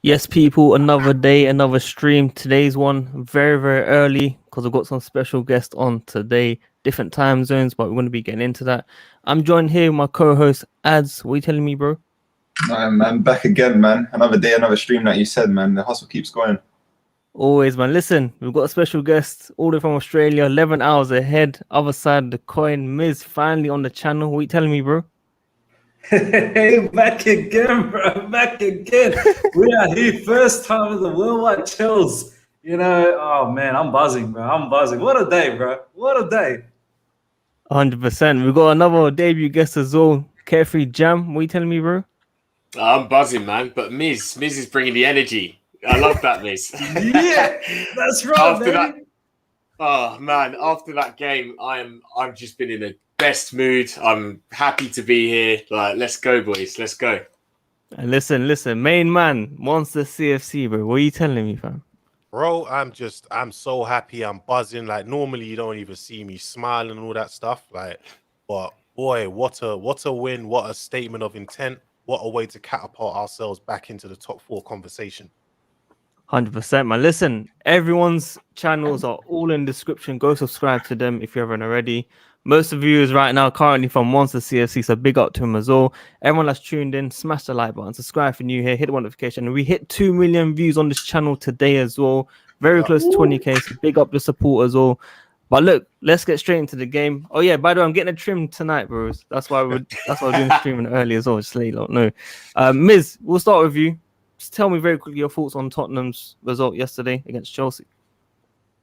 Yes, people, another day, another stream. Today's one very, very early because I've got some special guests on today, different time zones, but we're going to be getting into that. I'm joined here with my co-host, Ads. What are you telling me, bro? I'm back again, man. Another day, another stream, like you said, man. The hustle keeps going. Always, man. Listen, we've got a special guest all the way from Australia, 11 hours ahead, other side of the coin. Miz finally on the channel. What are you telling me, bro? Hey, back again, bro. Back again. We are here, first time of the worldwide chills. Oh man, I'm buzzing, bro. I'm buzzing. What a day, bro. What a day. 100%. We've got another debut guest as well, Carefree Jam. What are you telling me, bro? I'm buzzing, man. But Miz is bringing the energy. I love that, Miz. Yeah, that's right, baby. After that game, I've just been in the best mood. I'm happy to be here. Like, let's go, boys. Let's go. And listen, main man wants the CFC, bro. What are you telling me, fam? Bro, I'm so happy. I'm buzzing. Like, normally you don't even see me smiling and all that stuff. Like, but boy, what a win. What a statement of intent. What a way to catapult ourselves back into the top 4 conversation. 100%, man. Listen, everyone's channels are all in the description. Go subscribe to them if you haven't already. Most of the viewers right now currently from Monster CFC, so big up to them as well. Everyone that's tuned in, smash the like button, subscribe if you're new here, hit the notification. And we hit 2 million views on this channel today as well. Very close to 20k, so big up the support as well. But look, let's get straight into the game. Oh yeah, by the way, I'm getting a trim tonight, bros. That's why we're doing streaming early as well. Just let you lot know. Miz, we'll start with you. Just tell me very quickly your thoughts on Tottenham's result yesterday against Chelsea.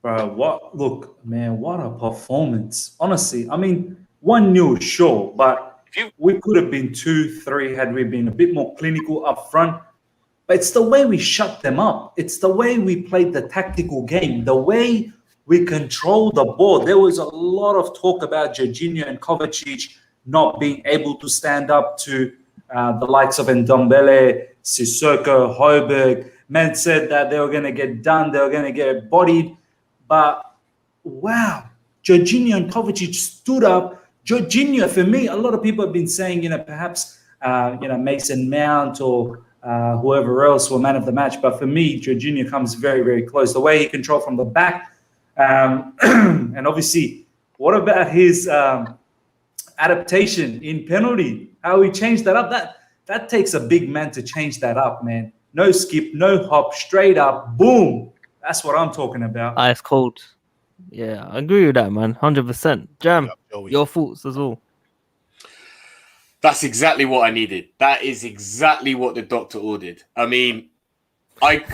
Bro, what a performance. Honestly, I mean, 1-0, sure, but we could have been 2-3 had we been a bit more clinical up front. But it's the way we shut them up. It's the way we played the tactical game, the way we control the ball. There was a lot of talk about Jorginho and Kovacic not being able to stand up to the likes of Ndombele, Sissoko, Højbjerg. Men said that they were going to get done, they were going to get bodied. But wow, Jorginho and Kovacic stood up. Jorginho, for me, a lot of people have been saying, perhaps, Mason Mount or whoever else were man of the match. But for me, Jorginho comes very, very close. The way he controlled from the back. And obviously, what about his adaptation in penalty? How he changed that up? That takes a big man to change that up, man. No skip, no hop, straight up, boom. That's what I'm talking about. Ice cold. Yeah, I agree with that, man. 100%. Jam, your thoughts as well. That's exactly what I needed. That is exactly what the doctor ordered. I mean, I've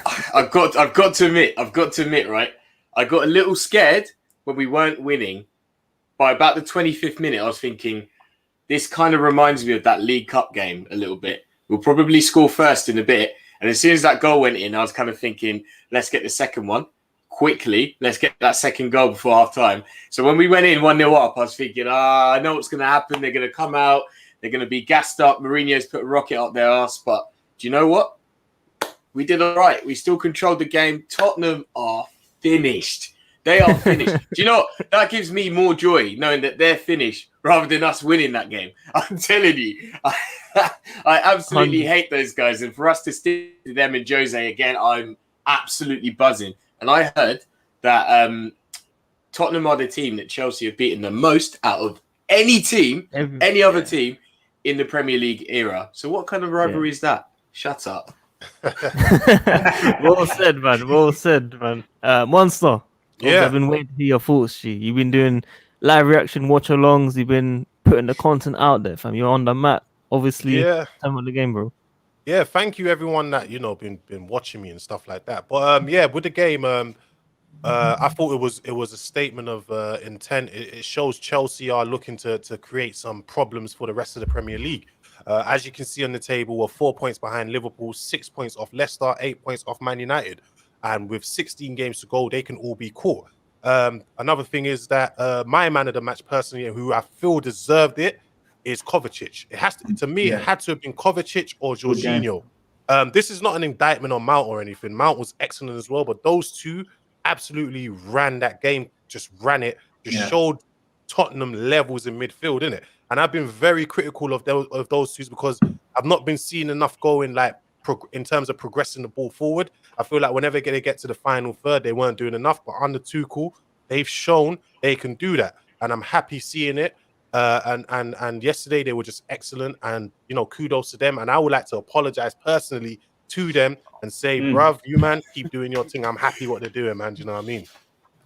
got to admit, right? I got a little scared when we weren't winning. By about the 25th minute, I was thinking, this kind of reminds me of that League Cup game a little bit. We'll probably score first in a bit. And as soon as that goal went in, I was kind of thinking, let's get the second one quickly. Let's get that second goal before half time. So when we went in 1-0 up, I was thinking, I know what's going to happen. They're going to come out. They're going to be gassed up. Mourinho's put a rocket up their ass. But do you know what? We did all right. We still controlled the game. Tottenham are finished. They are finished. Do you know what? That gives me more joy knowing that they're finished rather than us winning that game. I'm telling you, I absolutely hate those guys. And for us to stick to them and Jose again, I'm absolutely buzzing. And I heard that Tottenham are the team that Chelsea have beaten the most out of any team, any other team in the Premier League era. So what kind of rivalry is that? Shut up. Well said, man. Monster. Yeah. I've been waiting to hear your thoughts, G. You've been doing live reaction watch-alongs. You've been putting the content out there, fam. You're on the map. Obviously, time of the game, bro. Yeah, thank you everyone that been watching me and stuff like that. But with the game, I thought it was a statement of intent. It shows Chelsea are looking to create some problems for the rest of the Premier League. As you can see on the table, we're 4 points behind Liverpool, 6 points off Leicester, 8 points off Man United. And with 16 games to go, they can all be caught. Another thing is that my man of the match personally, who I feel deserved it, is Kovacic. It had to have been Kovacic or Jorginho. This is not an indictment on Mount or anything. Mount was excellent as well, but those two absolutely ran that game, just ran it, showed Tottenham levels in midfield, innit? And I've been very critical of those two because I've not been seeing enough going like in terms of progressing the ball forward. I feel like whenever they get to the final third, they weren't doing enough. But under Tuchel, they've shown they can do that, and I'm happy seeing it. And yesterday they were just excellent, and kudos to them. And I would like to apologize personally to them and say, bruv, you man, keep doing your thing. I'm happy what they're doing, man. Do you know what I mean?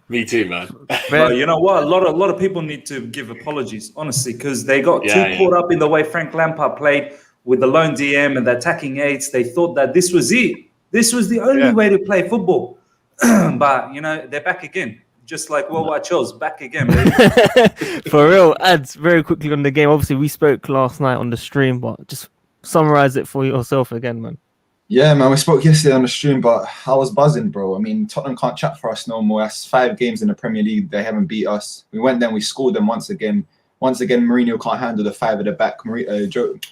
Me too, man. But you know what? A lot of people need to give apologies, honestly, because they got too caught up in the way Frank Lampard played with the lone DM and the attacking eights. They thought that this was it. This was the only way to play football. But they're back again. Just like World War Chelsea, back again, baby. For real. Ads very quickly on the game. Obviously, we spoke last night on the stream, but just summarize it for yourself again, man. Yeah, man, we spoke yesterday on the stream, but I was buzzing, bro. I mean, Tottenham can't chat for us no more. That's 5 games in the Premier League. They haven't beat us. We went there, we scored them once again. Once again, Mourinho can't handle the 5 at the back.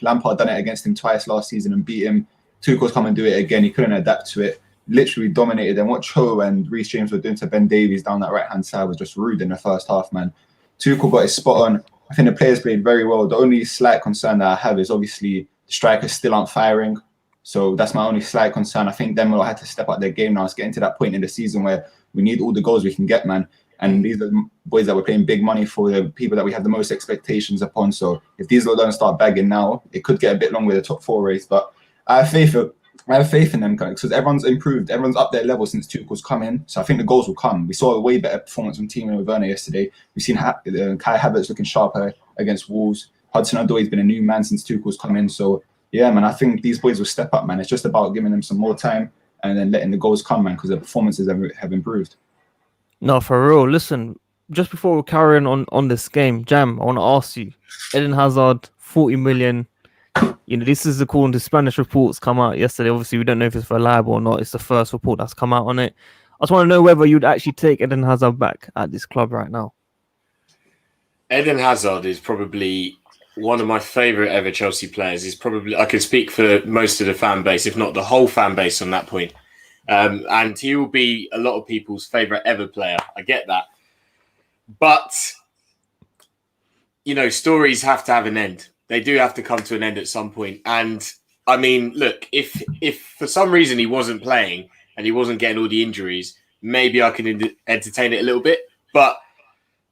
Lampard done it against him twice last season and beat him. Tuchel's come and do it again. He couldn't adapt to it. Literally dominated. And what Cho and Reece James were doing to Ben Davies down that right-hand side was just rude in the first half, man. Tuchel got his spot on. I think the players played very well. The only slight concern that I have is obviously the strikers still aren't firing. So that's my only slight concern. I think them will have to step up their game now. It's getting to that point in the season where we need all the goals we can get, man. And these are the boys that we're paying big money for, the people that we have the most expectations upon. So if these lot don't start bagging now, it could get a bit long with the top 4 race. But I have faith in them, guys, because everyone's improved. Everyone's up their level since Tuchel's come in. So I think the goals will come. We saw a way better performance from Timo Werner yesterday. We've seen Kai Havertz looking sharper against Wolves. Hudson-Odoi has been a new man since Tuchel's come in. So yeah, man, I think these boys will step up, man. It's just about giving them some more time and then letting the goals come, man, because their performances have improved. No, for real. Listen, just before we carry on this game, Jam, I want to ask you, Eden Hazard, 40 million. This is according to Spanish reports come out yesterday. Obviously, we don't know if it's reliable or not. It's the first report that's come out on it. I just want to know whether you'd actually take Eden Hazard back at this club right now. Eden Hazard is probably one of my favourite ever Chelsea players. Is probably, I can speak for most of the fan base, if not the whole fan base on that point. And he will be a lot of people's favourite ever player. I get that. But, stories have to have an end. They do have to come to an end at some point. And, I mean, look, if for some reason he wasn't playing and he wasn't getting all the injuries, maybe I can entertain it a little bit. But,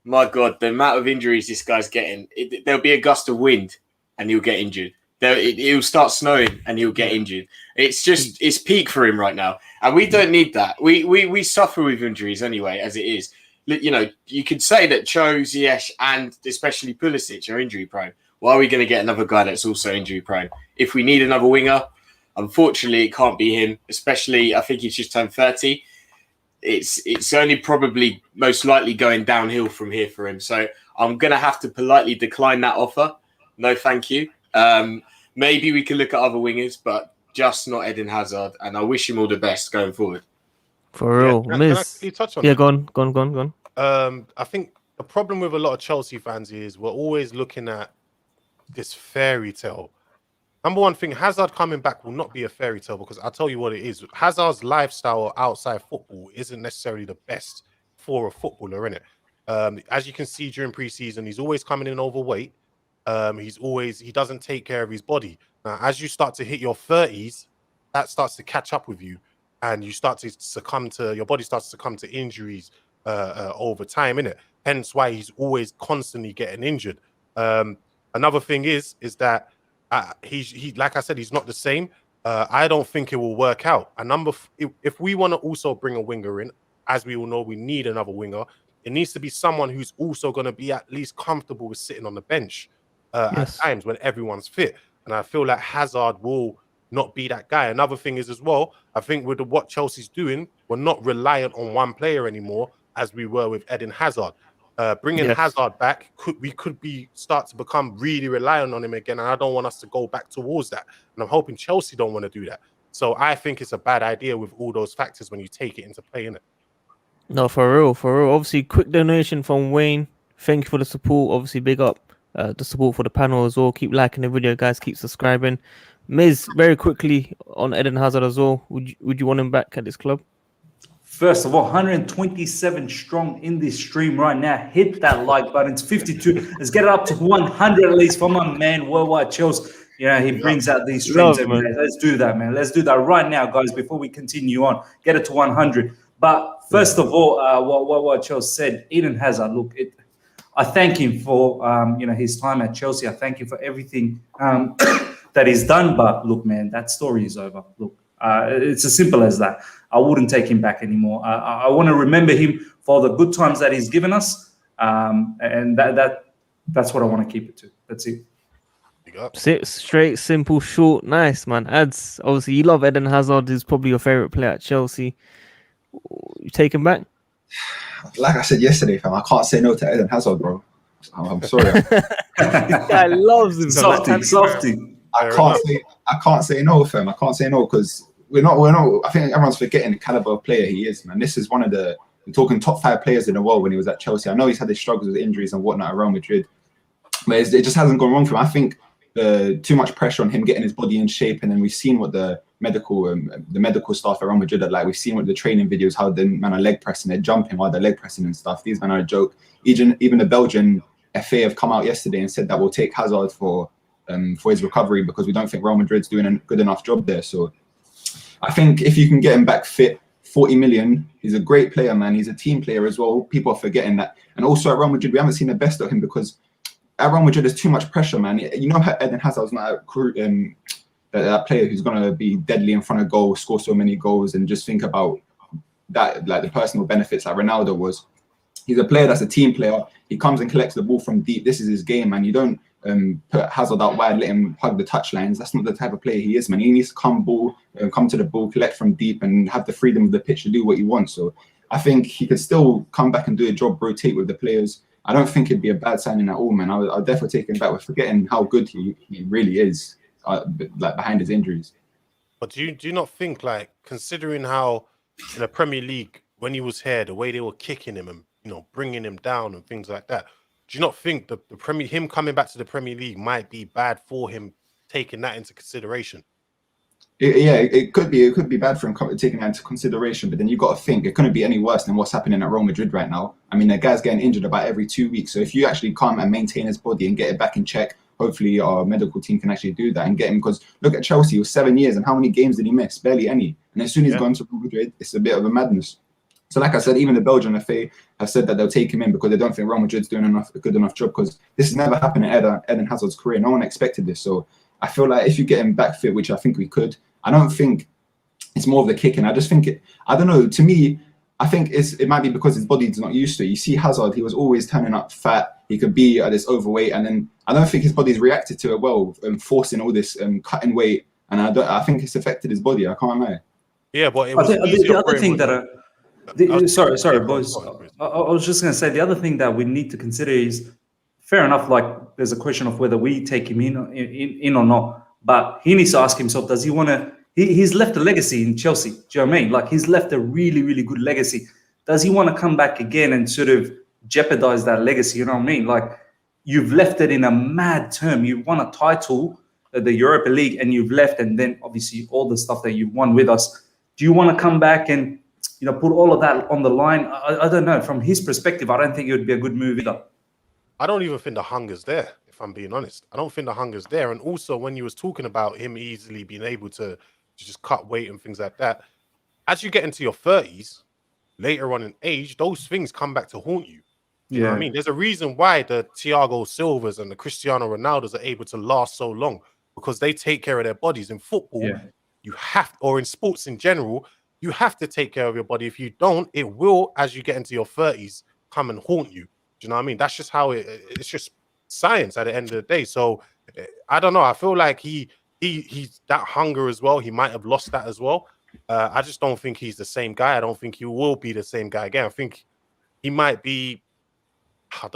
my God, the amount of injuries this guy's getting, there'll be a gust of wind and he'll get injured. It'll start snowing and he'll get injured. It's peak for him right now. And we don't need that. We suffer with injuries anyway, as it is. You could say that Cho, Ziyech, and especially Pulisic are injury prone. Why are we going to get another guy that's also injury prone? If we need another winger, unfortunately, it can't be him. Especially, I think he's just turned 30. It's only probably most likely going downhill from here for him. So I'm going to have to politely decline that offer. No, thank you. Maybe we can look at other wingers, but just not Eden Hazard. And I wish him all the best going forward. For real, Miss. Can you touch on yeah, that? Go on. I think the problem with a lot of Chelsea fans is we're always looking at this fairy tale. Number one thing, Hazard coming back will not be a fairy tale because I'll tell you what it is. Hazard's lifestyle outside football isn't necessarily the best for a footballer, innit? As you can see during preseason, he's always coming in overweight. He doesn't take care of his body. Now, as you start to hit your 30s, that starts to catch up with you, and you start to your body starts to succumb to injuries over time, innit? Hence why he's always constantly getting injured. Another thing is that he like I said, he's not the same. I don't think it will work out. If we want to also bring a winger in, as we all know, we need another winger. It needs to be someone who's also going to be at least comfortable with sitting on the bench at times when everyone's fit. And I feel like Hazard will not be that guy. Another thing is as well, I think with what Chelsea's doing, we're not reliant on one player anymore as we were with Eden Hazard. Bringing Hazard back, we could start to become really reliant on him again, and I don't want us to go back towards that. And I'm hoping Chelsea don't want to do that. So I think it's a bad idea with all those factors when you take it into play, innit? No, for real. Obviously, quick donation from Wayne. Thank you for the support. Obviously, big up the support for the panel as well. Keep liking the video, guys. Keep subscribing. Miz, very quickly on Eden Hazard as well. Would you want him back at this club? First of all, 127 strong in this stream right now. Hit that like button. It's 52. Let's get it up to 100 at least for my man, Worldwide Chills. Yeah, he brings out these Love, streams every man. day. Let's do that, man. Let's do that right now, guys, before we continue on. Get it to 100. But first of all, what Chelsea said, Eden Hazard, look, I thank him for his time at Chelsea. I thank him for everything that he's done. But look, man, that story is over. Look, it's as simple as that. I wouldn't take him back anymore. I want to remember him for the good times that he's given us, and that's what I want to keep it to. That's it. Straight, simple, short, nice, man. Ads, obviously, you love Eden Hazard. He's probably your favorite player at Chelsea. You take him back? Like I said yesterday, fam, I can't say no to Eden Hazard, bro. I'm sorry. This guy loves him. Softy. I can't say no, fam. I can't say no because we're not. I think everyone's forgetting the caliber of player he is, man. This is one of we're talking top 5 players in the world when he was at Chelsea. I know he's had his struggles with injuries and whatnot at Real Madrid, but it just hasn't gone wrong for him. I think too much pressure on him getting his body in shape, and then we've seen what the medical staff at Real Madrid are like. We've seen what the training videos, how the man are leg pressing, they're jumping while they're leg pressing and stuff. These men are a joke. Even the Belgian FA have come out yesterday and said that we'll take Hazard for his recovery because we don't think Real Madrid's doing a good enough job there. So I think if you can get him back fit, 40 million, he's a great player, man. He's a team player as well. People are forgetting that. And also at Real Madrid, we haven't seen the best of him because at Real Madrid, there's too much pressure, man. You know how Eden Hazard's not that player who's going to be deadly in front of goal, score so many goals, and just think about that, like the personal benefits like Ronaldo was. He's a player that's a team player. He comes and collects the ball from deep. This is his game, man. You don't put Hazard out wide, let him hug the touchlines. That's not the type of player he is, man. He needs to come to the ball, collect from deep, and have the freedom of the pitch to do what he wants. So I think he could still come back and do a job, rotate with the players. I don't think it'd be a bad signing at all, man. I'll definitely take him back. We're forgetting how good he really is, like behind his injuries. But do you not think, like, considering how in the Premier League when he was here, the way they were kicking him and bringing him down and things like that, do you not think him coming back to the Premier League might be bad for him, taking that into consideration? It could be bad for him taking that into consideration, but then you got to think it couldn't be any worse than what's happening at Real Madrid right now. I mean, the guy's getting injured about every 2 weeks. So if you actually come and maintain his body and get it back in check, hopefully our medical team can actually do that and get him. Because look at Chelsea, it was 7 years, and how many games did he miss? Barely any. And as soon as he's gone to Real Madrid, it's a bit of a madness. So like I said, even the Belgian FA have said that they'll take him in because they don't think Real Madrid's doing a good enough job, because this has never happened in Eden Hazard's career. No one expected this. So I feel like if you get him back fit, which I think we could, I don't think it's more of the kicking. I just think I don't know. To me, I think it might be because his body's not used to it. You see Hazard, he was always turning up fat. He could be at this overweight, and then I don't think his body's reacted to it well, forcing all this cutting weight, and I think it's affected his body. I can't lie. Yeah, but the other thing sorry, boys. I was just going to say the other thing that we need to consider is, fair enough, like there's a question of whether we take him in or not, but he needs to ask himself, does he want to? He's left a legacy in Chelsea. Do you know what I mean? Like, he's left a really, really good legacy. Does he want to come back again and sort of jeopardize that legacy? You know what I mean? Like, you've left it in a mad term. You won a title, the Europa League, and you've left, and then obviously all the stuff that you've won with us. Do you want to come back and put all of that on the line? I don't know. From his perspective, I don't think it would be a good move either. I don't even think the hunger's there, if I'm being honest. I don't think the hunger's there. And also, when you was talking about him easily being able to just cut weight and things like that, as you get into your 30s, later on in age, those things come back to haunt you. You know what I mean? There's a reason why the Thiago Silvas and the Cristiano Ronaldos are able to last so long, because they take care of their bodies. In football, you have, or in sports in general, you have to take care of your body. If you don't, it will, as you get into your 30s, come and haunt you. Do you know what I mean? That's just how it's just science at the end of the day. So I don't know. I feel like he's that hunger as well. He might have lost that as well. I just don't think he's the same guy. I don't think he will be the same guy again. I think he might be,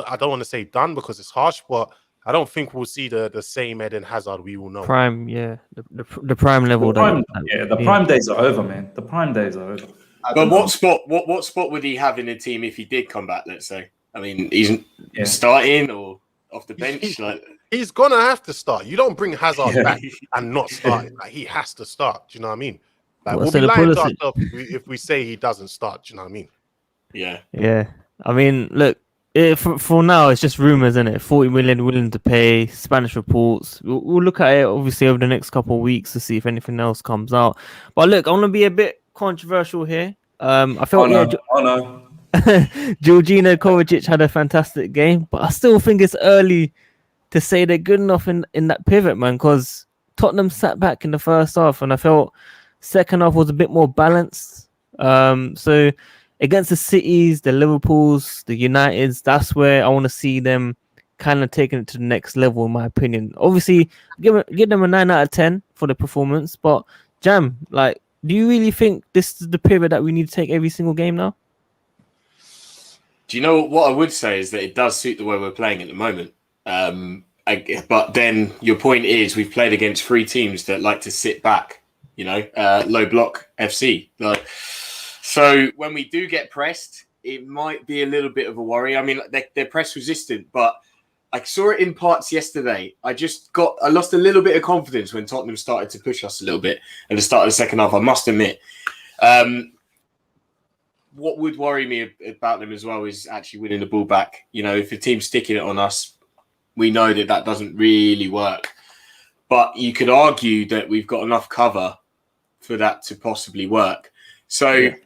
I don't want to say done because it's harsh, but I don't think we'll see the same Eden Hazard we will know. Prime, yeah. The prime level. The prime days are over, man. The prime days are over. But what spot would he have in the team if he did come back, let's say? I mean, he's starting or off the bench? He's going to have to start. You don't bring Hazard back and not start. Like, he has to start. Do you know what I mean? Like, we'll be lying to ourselves if we say he doesn't start. Do you know what I mean? Yeah. Yeah. I mean, look, For now, it's just rumors, isn't it? 40 million willing to pay. Spanish reports. We'll look at it obviously over the next couple of weeks to see if anything else comes out. But look, I want to be a bit controversial here. I felt Oh no. Jorginho Kovacic had a fantastic game, but I still think it's early to say they're good enough in that pivot, man. Because Tottenham sat back in the first half, and I felt second half was a bit more balanced. So against the Cities, the Liverpools, the Uniteds, that's where I want to see them kind of taking it to the next level, in my opinion. Obviously, give them a 9 out of 10 for the performance. But Jam, like, do you really think this is the pivot that we need to take every single game now? Do you know what I would say is that it does suit the way we're playing at the moment. But then your point is we've played against 3 teams that like to sit back, low block FC. So when we do get pressed, it might be a little bit of a worry. I mean, they're press resistant, but I saw it in parts yesterday. I lost a little bit of confidence when Tottenham started to push us a little bit at the start of the second half, I must admit. What would worry me about them as well is actually winning the ball back. If the team's sticking it on us, we know that doesn't really work. But you could argue that we've got enough cover for that to possibly work. So yeah.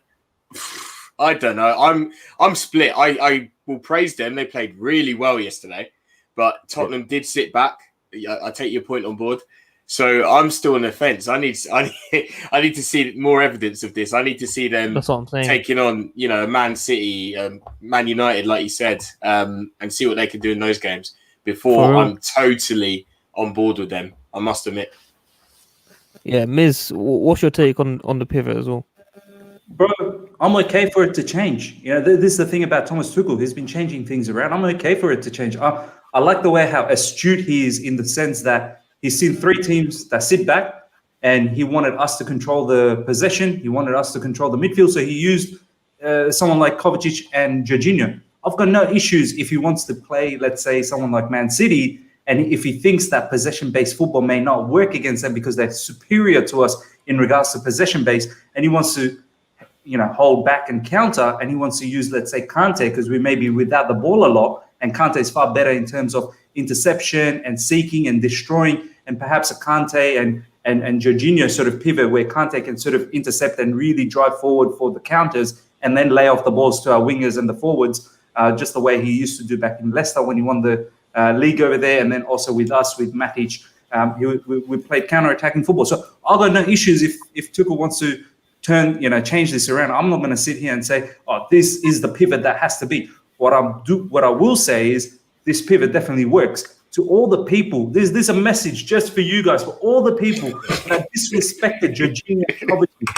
I don't know. I'm split. I will praise them. They played really well yesterday, but Tottenham did sit back. I take your point on board. So I'm still on the fence. I need to see more evidence of this. I need to see them taking on, Man City, Man United, like you said, and see what they can do in those games before I'm totally on board with them. I must admit. Yeah, Miz, what's your take on the pivot as well? Bro, I'm okay for it to change. This is the thing about Thomas Tuchel. He's been changing things around. I'm okay for it to change. I like the way how astute he is in the sense that he's seen 3 teams that sit back, and he wanted us to control the possession. He wanted us to control the midfield. So he used someone like Kovacic and Jorginho. I've got no issues if he wants to play, let's say, someone like Man City, and if he thinks that possession-based football may not work against them because they're superior to us in regards to possession-based, and he wants to hold back and counter, and he wants to use, let's say, Kante, because we may be without the ball a lot, and Kante is far better in terms of interception and seeking and destroying, and perhaps a Kante and Jorginho sort of pivot where Kante can sort of intercept and really drive forward for the counters and then lay off the balls to our wingers and the forwards, just the way he used to do back in Leicester when he won the league over there, and then also with us, with Matic. We played counter-attacking football. So I've got no issues if Tuchel wants to change this around. I'm not going to sit here and say, this is the pivot that has to be. What I will say is this pivot definitely works. To all the people, there's a message just for you guys, for all the people that disrespected Jorginho and Kovacic.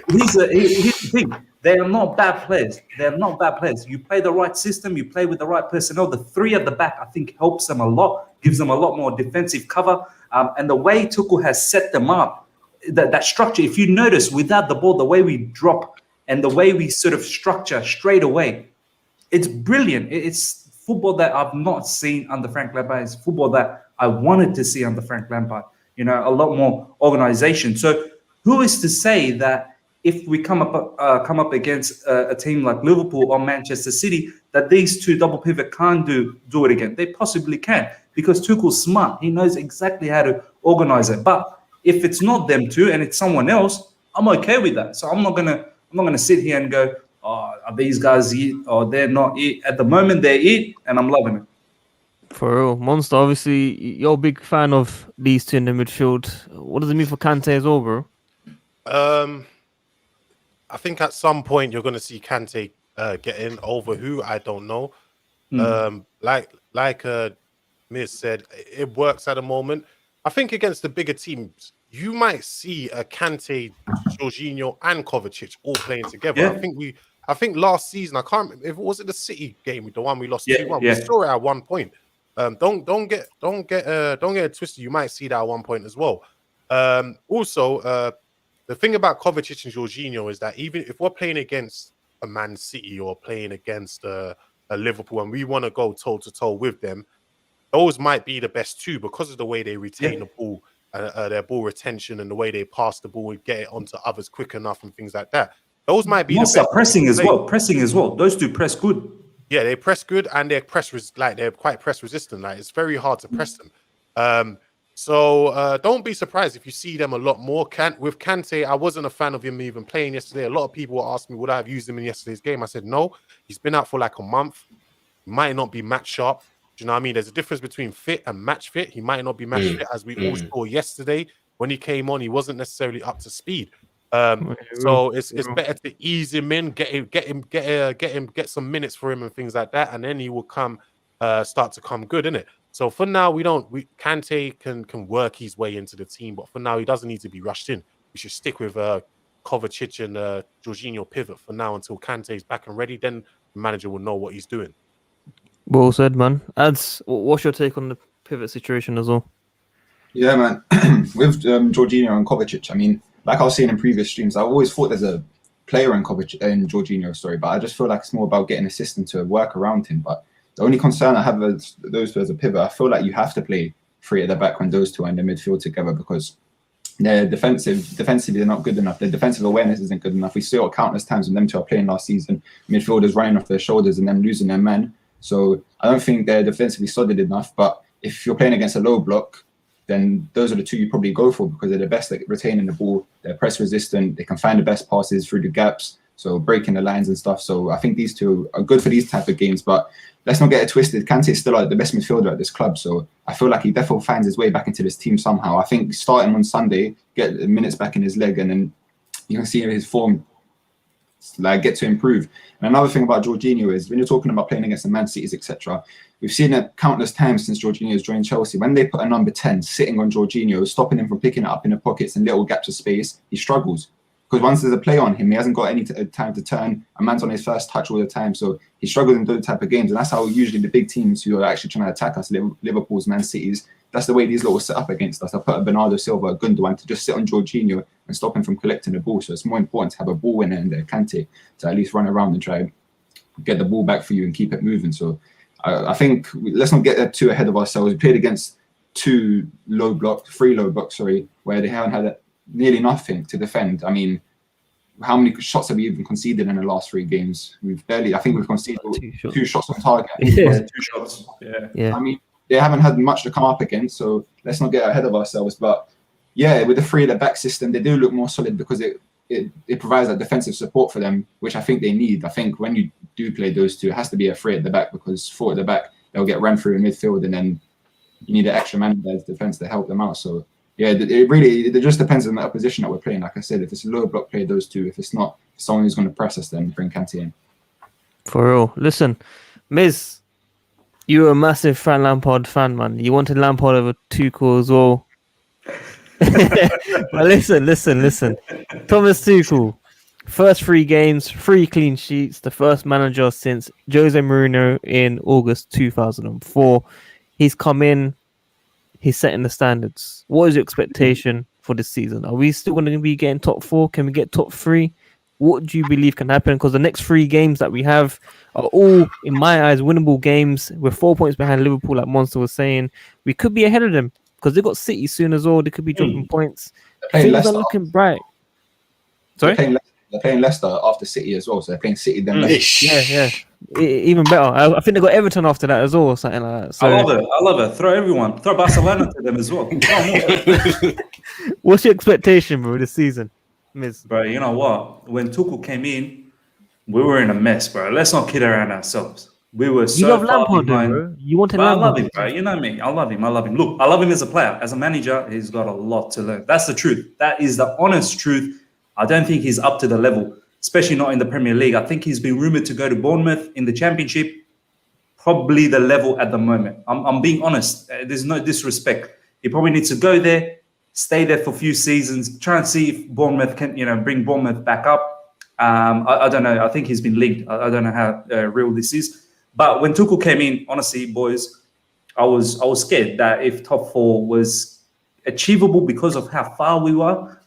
Here's the thing. They are not bad players. They are not bad players. You play the right system, you play with the right personnel. The 3 at the back, I think, helps them a lot, gives them a lot more defensive cover. And the way Tuchel has set them up, that structure, if you notice, without the ball, the way we drop and the way we sort of structure straight away, it's brilliant. It's football that I've not seen under Frank Lampard. It's football that I wanted to see under Frank Lampard. A lot more organization. So who is to say that if we come up against a team like Liverpool or Manchester City, that these 2 double pivot can't do it again? They possibly can, because Tuchel's smart. He knows exactly how to organize it. But if it's not them 2 and it's someone else, I'm okay with that. So I'm not gonna sit here and go, are these guys it or they're not it? At the moment, they're it, and I'm loving it. For real. Monster, obviously, you're a big fan of these 2 in the midfield. What does it mean for Kante as well, bro? I think at some point you're going to see Kante get in over who, I don't know. Like Miz said, it works at the moment. I think against the bigger teams, you might see a Kante, Jorginho, and Kovacic all playing together. Yeah. I think last season, I can't remember if it was the City game, the one we lost 2-1. We saw it at one point. Don't get it twisted. You might see that at one point as well. Also, the thing about Kovacic and Jorginho is that even if we're playing against a Man City or playing against a Liverpool and we want to go toe to toe with them, those might be the best 2 because of the way they retain the ball, their ball retention, and the way they pass the ball and get it onto others quick enough and things like that. Those might be the best pressing as well. Pressing as well. Those 2 press good. Yeah, they press good and they're they're quite press resistant. Like it's very hard to press them. So don't be surprised if you see them a lot more. With Kante, I wasn't a fan of him even playing yesterday. A lot of people were asking me, would I have used him in yesterday's game? I said no. He's been out for like a month. He might not be match sharp. Do you know what I mean? There's a difference between fit and match fit. He might not be match fit, as we all saw yesterday. When he came on, he wasn't necessarily up to speed. So it's better to ease him in, get some minutes for him and things like that, and then he will start to come good, innit? So for now, Kante can work his way into the team, but for now he doesn't need to be rushed in. We should stick with Kovacic and Jorginho pivot for now until Kante is back and ready. Then the manager will know what he's doing. Well said, man. Ads, what's your take on the pivot situation as well? Yeah, man. With Jorginho and Kovacic, I mean, like I was saying in previous streams, I always thought there's a player in Jorginho, sorry, but I just feel like it's more about getting a system to work around him. But the only concern I have is those two as a pivot. I feel like you have to play three at the back when those two are in the midfield together, because they're defensively they're not good enough. Their defensive awareness isn't good enough. We saw countless times when them two are playing last season, midfielders running off their shoulders and them losing their men. So I don't think they're defensively solid enough. But if you're playing against a low block, then those are the two you probably go for, because they're the best at retaining the ball. They're press resistant. They can find the best passes through the gaps, so breaking the lines and stuff. So I think these two are good for these type of games. But let's not get it twisted. Kante is still like the best midfielder at this club, so I feel like he definitely finds his way back into this team somehow. I think starting on Sunday, get the minutes back in his leg, and then you can see his form like get to improve. And another thing about Jorginho is when you're talking about playing against the Man Cities, etc., we've seen it countless times since Jorginho has joined Chelsea. When they put a number 10 sitting on Jorginho, stopping him from picking it up in the pockets and little gaps of space, he struggles. Because once there's a play on him, he hasn't got any time to turn. A man's on his first touch all the time. So he struggles in those type of games. And that's how usually the big teams who are actually trying to attack us, Liverpool's, Man Cities, that's the way these little set up against us. I put a Bernardo Silva, a Gundogan to just sit on Jorginho and stop him from collecting the ball. So it's more important to have a ball winner in there, Kante, to at least run around and try and get the ball back for you and keep it moving. So I think let's not get too ahead of ourselves. We played against three low blocks, where they haven't had nearly nothing to defend. I mean, how many shots have we even conceded in the last 3 games? I think we've conceded 2 shots on target. Yeah. 2 shots. Yeah. I mean, they haven't had much to come up against, so let's not get ahead of ourselves. But yeah, with the 3 at the back system, they do look more solid because it provides that defensive support for them, which I think they need. I think when you do play those two, it has to be a 3 at the back, because 4 at the back, they'll get run through in midfield, and then you need an extra man in their defense to help them out. So yeah, it just depends on the opposition that we're playing. Like I said, if it's a low block, play those two. If it's not someone who's going to press us, then bring Kante in. For real. Listen, Miz, you're a massive Frank Lampard fan, man. You wanted Lampard over Tuchel as well. But listen. Thomas Tuchel, first 3 games, 3 clean sheets, the first manager since Jose Mourinho in August 2004. He's come in, he's setting the standards. What is your expectation for this season? Are we still going to be getting top 4? Can we get top 3? What do you believe can happen? Because the next 3 games that we have are all, in my eyes, winnable games. We're 4 points behind Liverpool, like Monster was saying. We could be ahead of them because they've got City soon as well. They could be dropping points. Things are looking bright. Sorry? They're playing Leicester after City as well, so they're playing City then Leicester. Yeah. Even better. I think they got Everton after that as well, or something like that. So, I love it. Throw Barcelona to them as well. what's your expectation, bro, this season, Miz? Bro, you know what? When Tuchel came in, we were in a mess, bro. Let's not kid around ourselves. We were so you love far Lampard, behind. bro. You wanted But I Lampard. love him, bro. You know me. I love him. Look, I love him as a player. As a manager, he's got a lot to learn. That's the truth. That is the honest truth. I don't think he's up to the level, especially not in the Premier League. I think he's been rumoured to go to Bournemouth in the Championship. Probably the level at the moment. I'm being honest. There's no disrespect. He probably needs to go there, stay there for a few seasons, try and see if Bournemouth can, bring Bournemouth back up. I don't know. I think he's been linked. I don't know how real this is. But when Tuchel came in, honestly, boys, I was scared that if top 4 was achievable because of how far we were.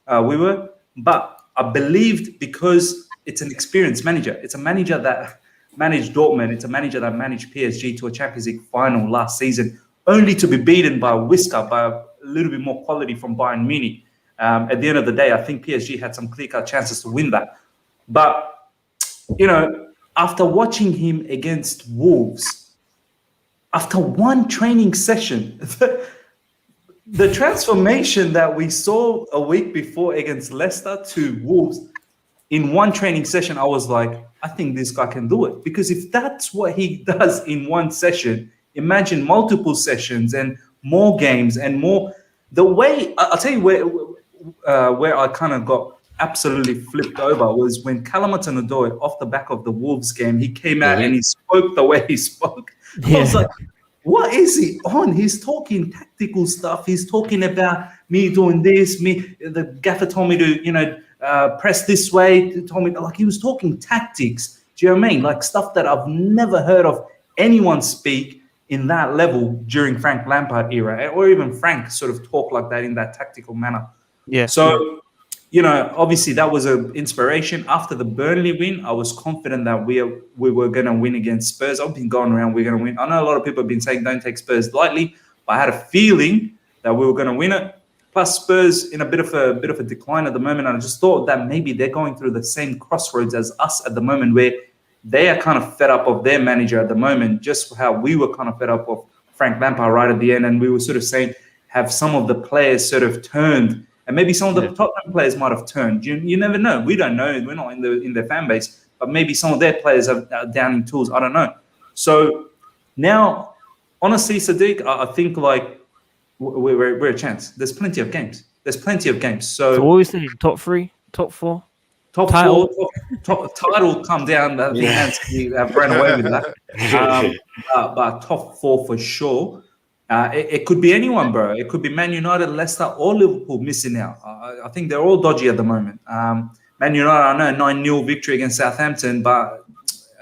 But I believed because it's an experienced manager. It's a manager that managed Dortmund. It's a manager that managed PSG to a Champions League final last season, only to be beaten by a whisker, by a little bit more quality from Bayern Munich. At the end of the day, I think PSG had some clear-cut chances to win that. But, after watching him against Wolves, after one training session, the transformation that we saw a week before against Leicester to Wolves in one training session, I was like, I think this guy can do it. Because if that's what he does in one session, imagine multiple sessions and more games and more. The way I'll tell you where I kind of got absolutely flipped over was when Hudson-Odoi, off the back of the Wolves game, he came out and he spoke the way he spoke. I was like, what is he on? He's talking tactical stuff. He's talking about me doing this. The gaffer told me to, press this way. He told me, like, he was talking tactics. Do you know what I mean? Like stuff that I've never heard of anyone speak in that level during Frank Lampard era, or even Frank sort of talk like that in that tactical manner. Yeah. So, obviously that was an inspiration. After the Burnley win, I was confident that we were going to win against Spurs. I've been going around, we're going to win. I know a lot of people have been saying don't take Spurs lightly, but I had a feeling that we were going to win it. Plus Spurs in a bit of a decline at the moment. And I just thought that maybe they're going through the same crossroads as us at the moment, where they are kind of fed up of their manager at the moment, just how we were kind of fed up of Frank Lampard right at the end. And we were sort of saying, have some of the players sort of turned, and maybe some of the Tottenham players might have turned. You never know. We don't know. We're not in their fan base, but maybe some of their players are down in tools. I don't know. So now, honestly, Sadiq, I think like we're a chance. There's plenty of games. So what are we saying? Top 3, top 4, top title? 4, top title come down. I think Nancy ran away with that. But top 4 for sure. It could be anyone, bro. It could be Man United, Leicester, or Liverpool missing out. I think they're all dodgy at the moment. Man United, I know 9-0 victory against Southampton, but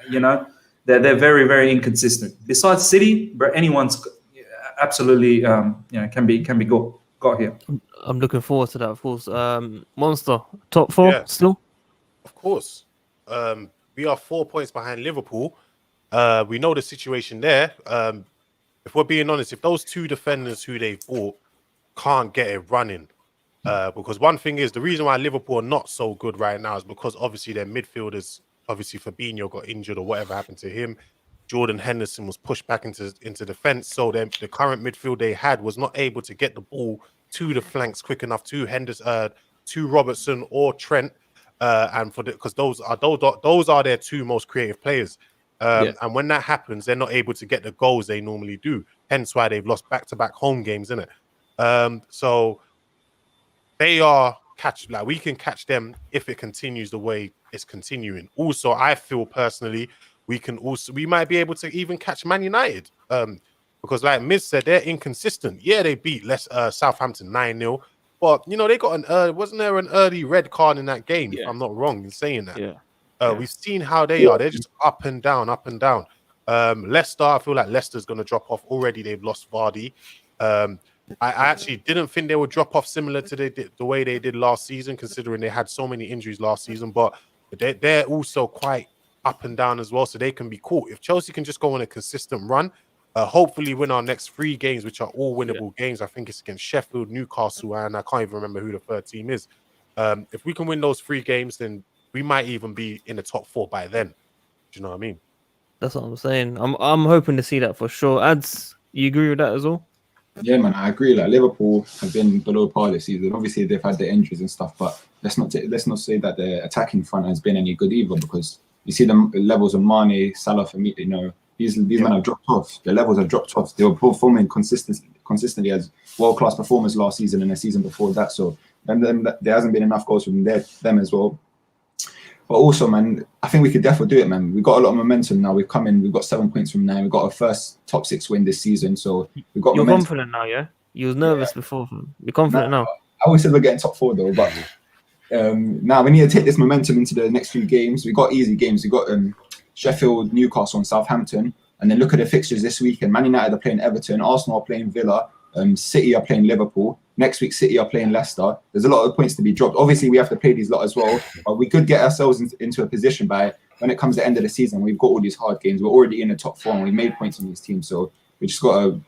they're very, very inconsistent. Besides City, bro, anyone's absolutely can be got here. I'm looking forward to that, of course. Monster, top 4 still? Of course. We are 4 points behind Liverpool. We know the situation there. If we're being honest, if those two defenders who they've bought can't get it running, because one thing is, the reason why Liverpool are not so good right now is because obviously their midfielders, obviously Fabinho got injured or whatever happened to him. Jordan Henderson was pushed back into defense. So the current midfield they had was not able to get the ball to the flanks quick enough to Henderson, to Robertson or Trent. And because those are their two most creative players. And when that happens, they're not able to get the goals they normally do. Hence why they've lost back-to-back home games, innit? So they are we can catch them if it continues the way it's continuing. Also, I feel personally we might be able to even catch Man United. Because like Miz said, they're inconsistent. Yeah, they beat Southampton 9-0. But they got wasn't there an early red card in that game? If I'm not wrong in saying that. We've seen how they are. They're just up and down. Leicester, I feel like Leicester's going to drop off already. They've lost Vardy. I actually didn't think they would drop off similar to the way they did last season, considering they had so many injuries last season. But they're also quite up and down as well, so they can be caught. If Chelsea can just go on a consistent run, hopefully win our next 3 games, which are all winnable games. I think it's against Sheffield, Newcastle, and I can't even remember who the third team is. If we can win those 3 games, then we might even be in the top 4 by then. Do you know what I mean? That's what I'm saying. I'm hoping to see that for sure. Ads, you agree with that as well? Yeah, man, I agree. Like Liverpool have been below par this season. Obviously, they've had their injuries and stuff, but let's not say that the attacking front has been any good either, because you see the levels of Mane, Salah, for me, these men have dropped off. Their levels have dropped off. They were performing consistently as world-class performers last season and the season before that. So there hasn't been enough goals from them as well. But also, man, I think we could definitely do it, man. We've got a lot of momentum now. We've come in. We've got 7 points from 9. We've got our first top 6 win this season. So we've got. You're momentum. Confident now, yeah? You was nervous before. You're confident now. I always said we're getting top 4 though, but now we need to take this momentum into the next few games. We've got easy games. We've got Sheffield, Newcastle, and Southampton. And then look at the fixtures this weekend. Man United are playing Everton. Arsenal are playing Villa. City are playing Liverpool. Next week, City are playing Leicester. There's a lot of points to be dropped. Obviously, we have to play these lot as well. But we could get ourselves into a position by when it comes to the end of the season. We've got all these hard games. We're already in the top 4 and we made points on these teams. So we just got to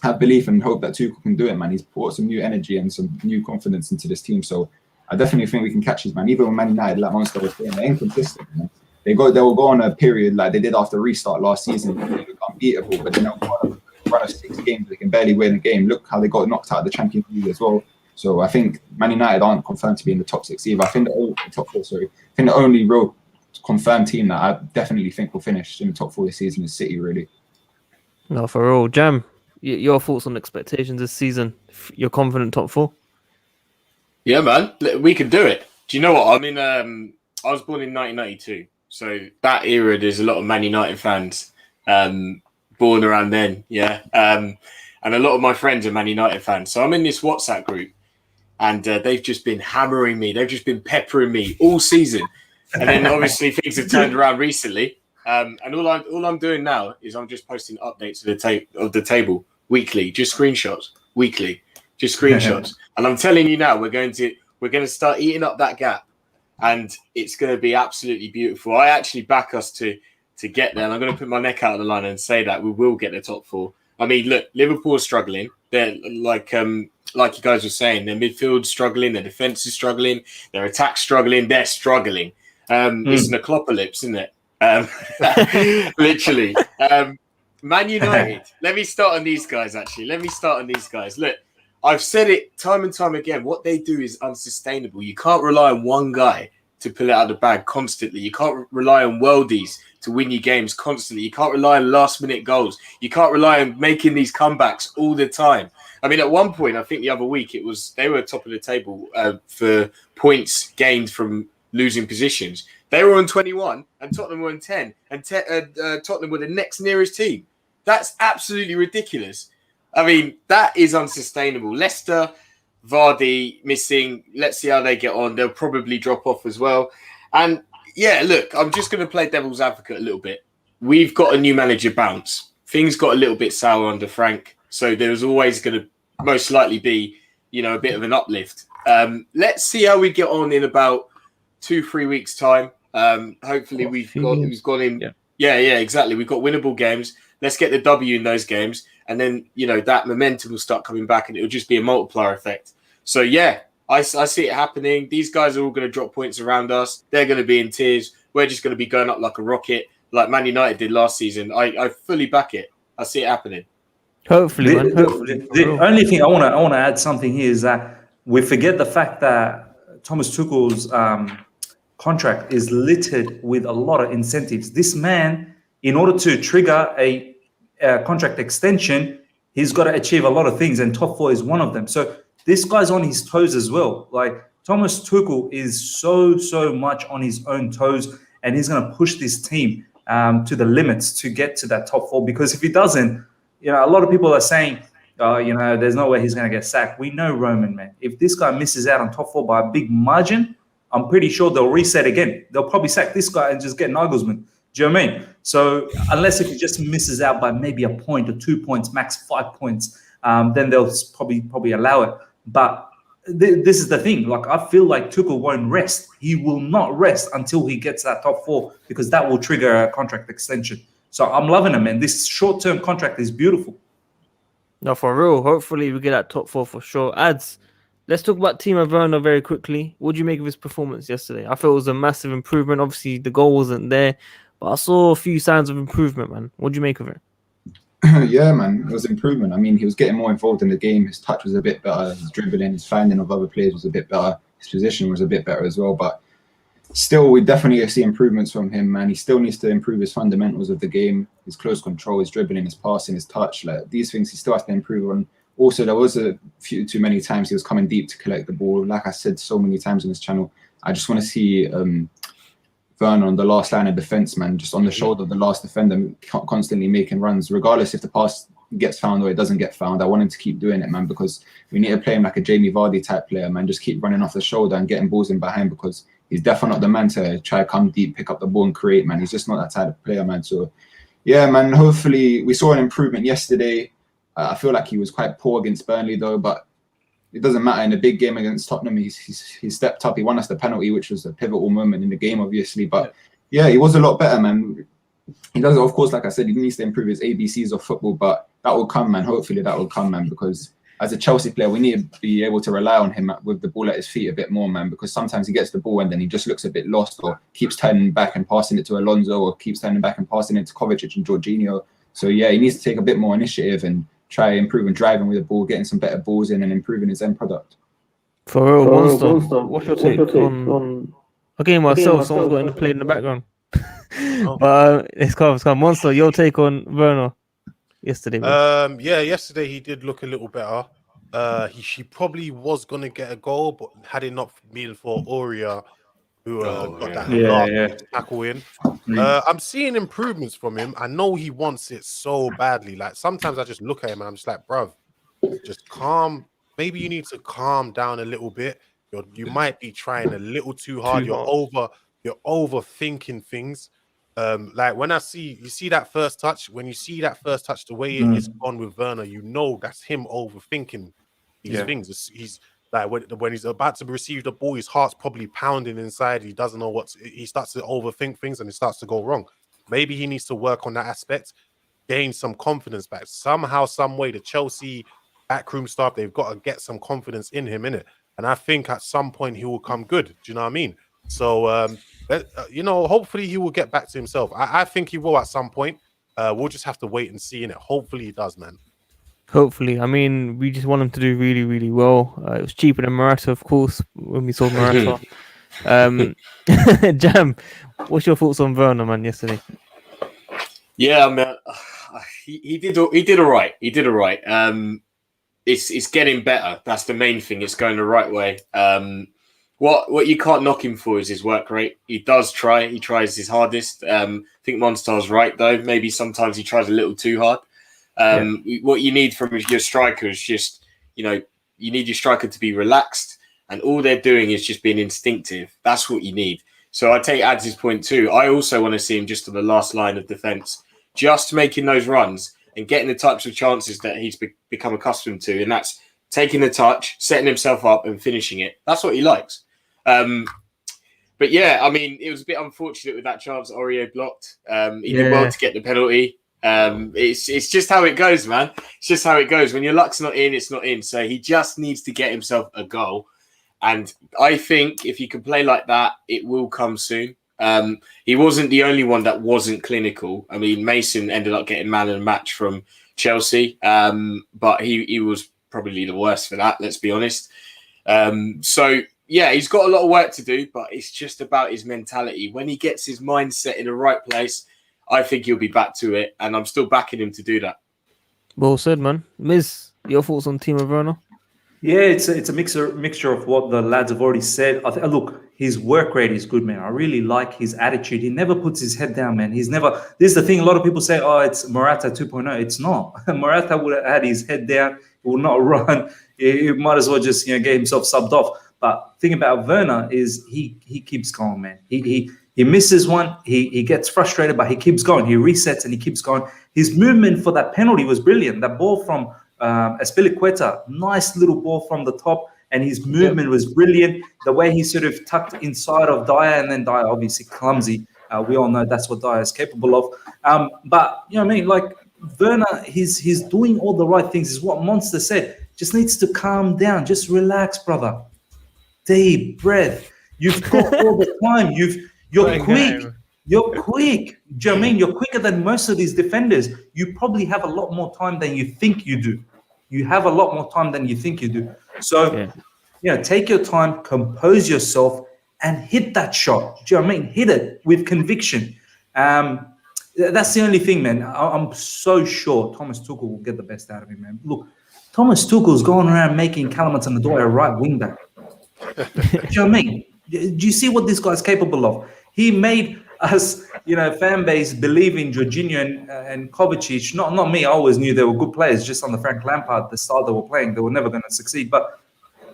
have belief and hope that Tuchel can do it, man. He's brought some new energy and some new confidence into this team. So I definitely think we can catch these, man. Even when Man United, like Monster was saying, they're inconsistent, man. will go on a period like they did after restart last season. They look unbeatable, but then they'll go on a run of 6 games. They can barely win a game. Look how they got knocked out of the Champions League as well. So I think Man United aren't confirmed to be in the top 6 either. I think top 4. Sorry, I think the only real confirmed team that I definitely think will finish in the top 4 this season is City. Really. No, for real, Jam. Your thoughts on expectations this season? You're confident top 4? Yeah, man, we can do it. Do you know what? I mean, I was born in 1992, so that era, there's a lot of Man United fans born around then, yeah. And a lot of my friends are Man United fans. So I'm in this WhatsApp group, and they've just been hammering me. They've just been peppering me all season. And then obviously things have turned around recently. And all I'm doing now is I'm just posting updates of the table weekly, just screenshots weekly, just screenshots. And I'm telling you now, we're going to start eating up that gap, and it's going to be absolutely beautiful. I actually back us to get there, and I'm going to put my neck out of the line and say that we will get the top 4. I mean, look, Liverpool are struggling. They're like you guys were saying, their midfield's struggling, their defense is struggling, their attack's struggling, they're struggling. It's an aclopalypse, isn't it? Literally. Man United. Let me start on these guys, actually. Look, I've said it time and time again. What they do is unsustainable. You can't rely on one guy to pull it out of the bag constantly. You can't rely on worldies to win you games constantly. You can't rely on last-minute goals. You can't rely on making these comebacks all the time. I mean, at one point, I think the other week, they were top of the table for points gained from losing positions. They were on 21 and Tottenham were on 10, and Tottenham were the next nearest team. That's absolutely ridiculous. I mean, that is unsustainable. Leicester, Vardy missing. Let's see how they get on. They'll probably drop off as well. And yeah, look, I'm just going to play devil's advocate a little bit. We've got a new manager bounce. Things got a little bit sour under Frank. So there's always going to most likely be, a bit of an uplift. Let's see how we get on in about 2-3 weeks' time. Hopefully we've gone in. Yeah, exactly. We've got winnable games. Let's get the W in those games. And then, that momentum will start coming back, and it'll just be a multiplier effect. So, yeah, I see it happening. These guys are all going to drop points around us. They're going to be in tears. We're just going to be going up like a rocket, like Man United did last season. I fully back it. I see it happening. Hopefully, man. Hopefully. The only thing I want to add something here is that we forget the fact that Thomas Tuchel's contract is littered with a lot of incentives. This man, in order to trigger a contract extension, he's got to achieve a lot of things, and top 4 is one of them. So this guy's on his toes as well. Like, Thomas Tuchel is so much on his own toes, and he's going to push this team to the limits to get to that top 4. Because if he doesn't, a lot of people are saying, there's no way he's going to get sacked. We know Roman, man. If this guy misses out on top 4 by a big margin, I'm pretty sure they'll reset again. They'll probably sack this guy and just get Nagelsmann. Do you know what I mean? So unless if he just misses out by maybe a point or 2 points, max 5 points, then they'll probably allow it. But this is the thing. Like, I feel like Tuchel won't rest. He will not rest until he gets that top 4, because that will trigger a contract extension. So I'm loving him, man. This short-term contract is beautiful. No, for real. Hopefully we get that top 4 for sure. Let's talk about Timo Werner very quickly. What do you make of his performance yesterday? I felt it was a massive improvement. Obviously, the goal wasn't there, but I saw a few signs of improvement, man. What do you make of it? Yeah, man, it was improvement. I mean, he was getting more involved in the game. His touch was a bit better. His dribbling, his finding of other players was a bit better. His position was a bit better as well. But still, we definitely see improvements from him, man. He still needs to improve his fundamentals of the game, his close control, his dribbling, his passing, his touch. Like, these things he still has to improve on. Also, there was a few too many times he was coming deep to collect the ball. Like I said so many times on this channel, I just want to see Werner on the last line of defense, man, just on the shoulder of the last defender, constantly making runs, regardless if the pass gets found or it doesn't get found. I want him to keep doing it, man, because we need to play him like a Jamie Vardy type player, man. Just keep running off the shoulder and getting balls in behind, because he's definitely not the man to try to come deep, pick up the ball and create, man. He's just not that type of player, man. So, yeah, man, hopefully we saw an improvement yesterday. I feel like he was quite poor against Burnley, though, but it doesn't matter. In the big game against Tottenham, he stepped up. He won us the penalty, which was a pivotal moment in the game, obviously. But, yeah, he was a lot better, man. He does, of course, like I said, he needs to improve his ABCs of football, but that will come, man. Hopefully that will come, man, because as a Chelsea player, we need to be able to rely on him with the ball at his feet a bit more, man, because sometimes he gets the ball and then he just looks a bit lost or keeps turning back and passing it to Alonso or keeps turning back and passing it to Kovacic and Jorginho. So, yeah, he needs to take a bit more initiative and try improving driving with the ball, getting some better balls in and improving his end product. For real, Monster, what's your take on a game myself? Someone's got to play in the background. But it's come. Monster, your take on Werner yesterday? Yeah, yesterday he did look a little better. She probably was gonna get a goal, but had it not been for Aurea, who got that last tackle in. I'm seeing improvements from him. I know he wants it so badly. Like sometimes I just look at him and I'm just like, bruv, just calm. Maybe you need to calm down a little bit. You might be trying a little too hard. You're overthinking things. Like when you see that first touch, the way it's gone with Werner, you know that's him overthinking these things. He's like when he's about to receive the ball, his heart's probably pounding inside. He doesn't know he starts to overthink things and it starts to go wrong. Maybe he needs to work on that aspect, gain some confidence back. Somehow, some way, the Chelsea backroom staff, they've got to get some confidence in him, innit? And I think at some point he will come good. Do you know what I mean? So, hopefully he will get back to himself. I think he will at some point. We'll just have to wait and see, innit? Hopefully he does, man. Hopefully. I mean, we just want him to do really, really well. It was cheaper than Morata, of course, when we saw Morata. Jam, what's your thoughts on Werner, man, yesterday? Yeah, man, he did all right. He did all right. It's getting better. That's the main thing. It's going the right way. What you can't knock him for is his work rate. He does try. He tries his hardest. I think Monstar's right, though. Maybe sometimes he tries a little too hard. What you need from your striker is just, you need your striker to be relaxed, and all they're doing is just being instinctive. That's what you need. So I take Ads' point too. I also want to see him just on the last line of defence, just making those runs and getting the types of chances that he's become accustomed to. And that's taking the touch, setting himself up and finishing it. That's what he likes. But yeah, I mean, it was a bit unfortunate with that chance Aurier blocked. He did well to get the penalty. It's just how it goes, man. It's just how it goes. When your luck's not in, it's not in. So he just needs to get himself a goal. And I think if he can play like that, it will come soon. He wasn't the only one that wasn't clinical. I mean, Mason ended up getting man of the match from Chelsea, but he was probably the worst for that, let's be honest. So, yeah, he's got a lot of work to do, but it's just about his mentality. When he gets his mindset in the right place, I think he'll be back to it, and I'm still backing him to do that. Well said, man. Miz, your thoughts on Timo Werner? Yeah, it's a mixture of what the lads have already said. Look, his work rate is good, man. I really like his attitude. He never puts his head down, man. This is the thing. A lot of people say, "Oh, it's Morata 2.0." It's not. Morata would have had his head down. He will not run. He might as well just get himself subbed off. But the thing about Werner is he keeps going, man. He misses one. He gets frustrated, but he keeps going. He resets and he keeps going. His movement for that penalty was brilliant. That ball from Azpilicueta, nice little ball from the top, and his movement was brilliant. The way he sort of tucked inside of Dyer, and then Dyer obviously clumsy. We all know that's what Dyer is capable of. But you know what I mean, like Werner, he's doing all the right things. Is what Monster said. Just needs to calm down. Just relax, brother. Deep breath. You've got all the time. You're quick. You're quick. Do you know what I mean? You're quicker than most of these defenders. You probably have a lot more time than you think you do. You have a lot more time than you think you do. So, take your time, compose yourself, and hit that shot. Do you know what I mean? Hit it with conviction. That's the only thing, man. I'm so sure Thomas Tuchel will get the best out of him, man. Look, Thomas Tuchel's going around making Hudson-Odoi a right wing back. Do you know what I mean? Do you see what this guy's capable of? He made us, fan base believe in Jorginho and Kovacic. Not me. I always knew they were good players. Just on the Frank Lampard, the style they were playing, they were never going to succeed. But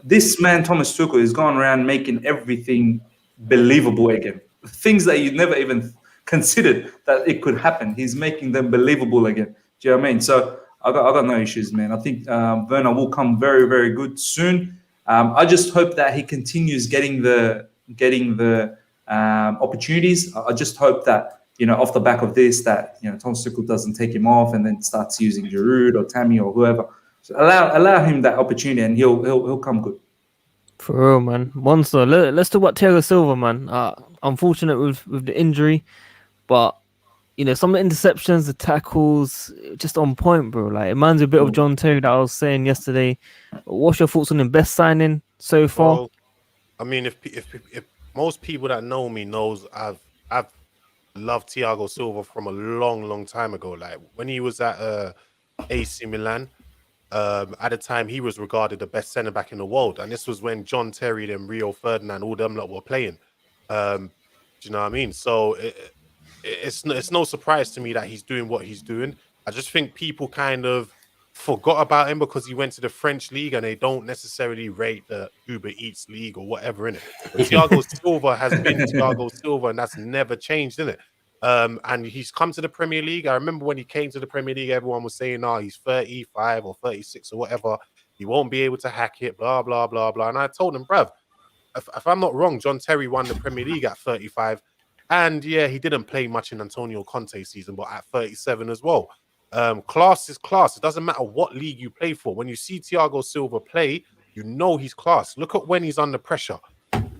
this man, Thomas Tuchel, is going around making everything believable again. Things that you never even considered that it could happen. He's making them believable again. Do you know what I mean? So I got no issues, man. I think Werner will come very, very good soon. I just hope that he continues getting the opportunities. I just hope that, off the back of this, that, Thomas Tuchel doesn't take him off and then starts using Giroud or Tammy or whoever. So allow him that opportunity, and he'll come good. For real, man. Monster. Let's talk about Thiago Silva, man. Unfortunate with the injury, but some of the interceptions, the tackles, just on point, bro. Like, it reminds me a bit of John Terry that I was saying yesterday. What's your thoughts on the best signing so far? Well, I mean, if most people that know me knows I've loved Thiago Silva from a long time ago. Like when he was at AC Milan, at the time he was regarded the best centre back in the world, and this was when John Terry and Rio Ferdinand, all them lot were playing. Do you know what I mean? So it's no surprise to me that he's doing what he's doing. I just think people kind of forgot about him because he went to the French league and they don't necessarily rate the Uber Eats league or whatever in it. But Thiago Silva has been Thiago Silva, and that's never changed, in it. And he's come to the Premier League. I remember when he came to the Premier League, everyone was saying, he's 35 or 36 or whatever. He won't be able to hack it, blah, blah, blah, blah. And I told him, bruv, if I'm not wrong, John Terry won the Premier League at 35. And yeah, he didn't play much in Antonio Conte's season, but at 37 as well. Class is class. It doesn't matter what league you play for. When you see Thiago Silva play, you know he's class. Look at when he's under pressure.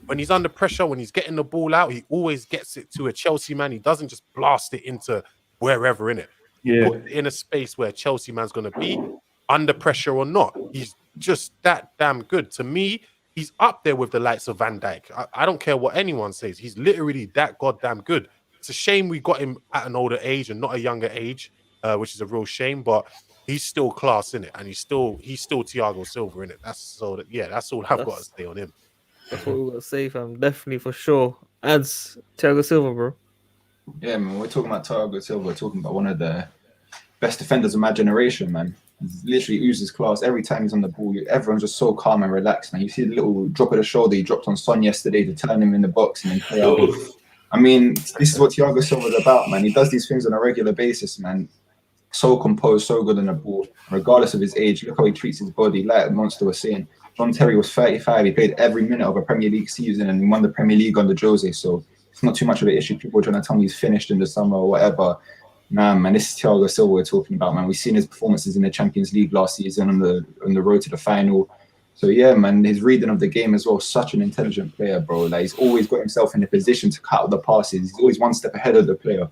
When he's under pressure, when he's getting the ball out, he always gets it to a Chelsea man. He doesn't just blast it into wherever in it. Yeah. Put it in a space where Chelsea man's going to be, under pressure or not. He's just that damn good. To me, he's up there with the likes of Van Dijk. I don't care what anyone says. He's literally that goddamn good. It's a shame we got him at an older age and not a younger age, which is a real shame, but he's still class in it, and he's still Thiago Silva in it. That's all I've got to say on him. That's what we got to say, fam. Definitely, for sure. Adds Thiago Silva, bro. Yeah, man. We're talking about Thiago Silva. We're talking about one of the best defenders of my generation, man. He literally oozes class every time he's on the ball. Everyone's just so calm and relaxed. And you see the little drop of the shoulder he dropped on Son yesterday to turn him in the box and then play out. I mean, this is what Thiago Silva's about, man. He does these things on a regular basis, man. So composed, so good on the ball, regardless of his age. Look how he treats his body. Like Monster was saying, John Terry was 35. He played every minute of a Premier League season and he won the Premier League under Jose. So it's not too much of an issue. People are trying to tell me he's finished in the summer or whatever. Nah, man, this is Thiago Silva we're talking about, man. We've seen his performances in the Champions League last season on the road to the final. So yeah, man, his reading of the game as well. Such an intelligent player, bro. Like, he's always got himself in a position to cut out the passes. He's always one step ahead of the player.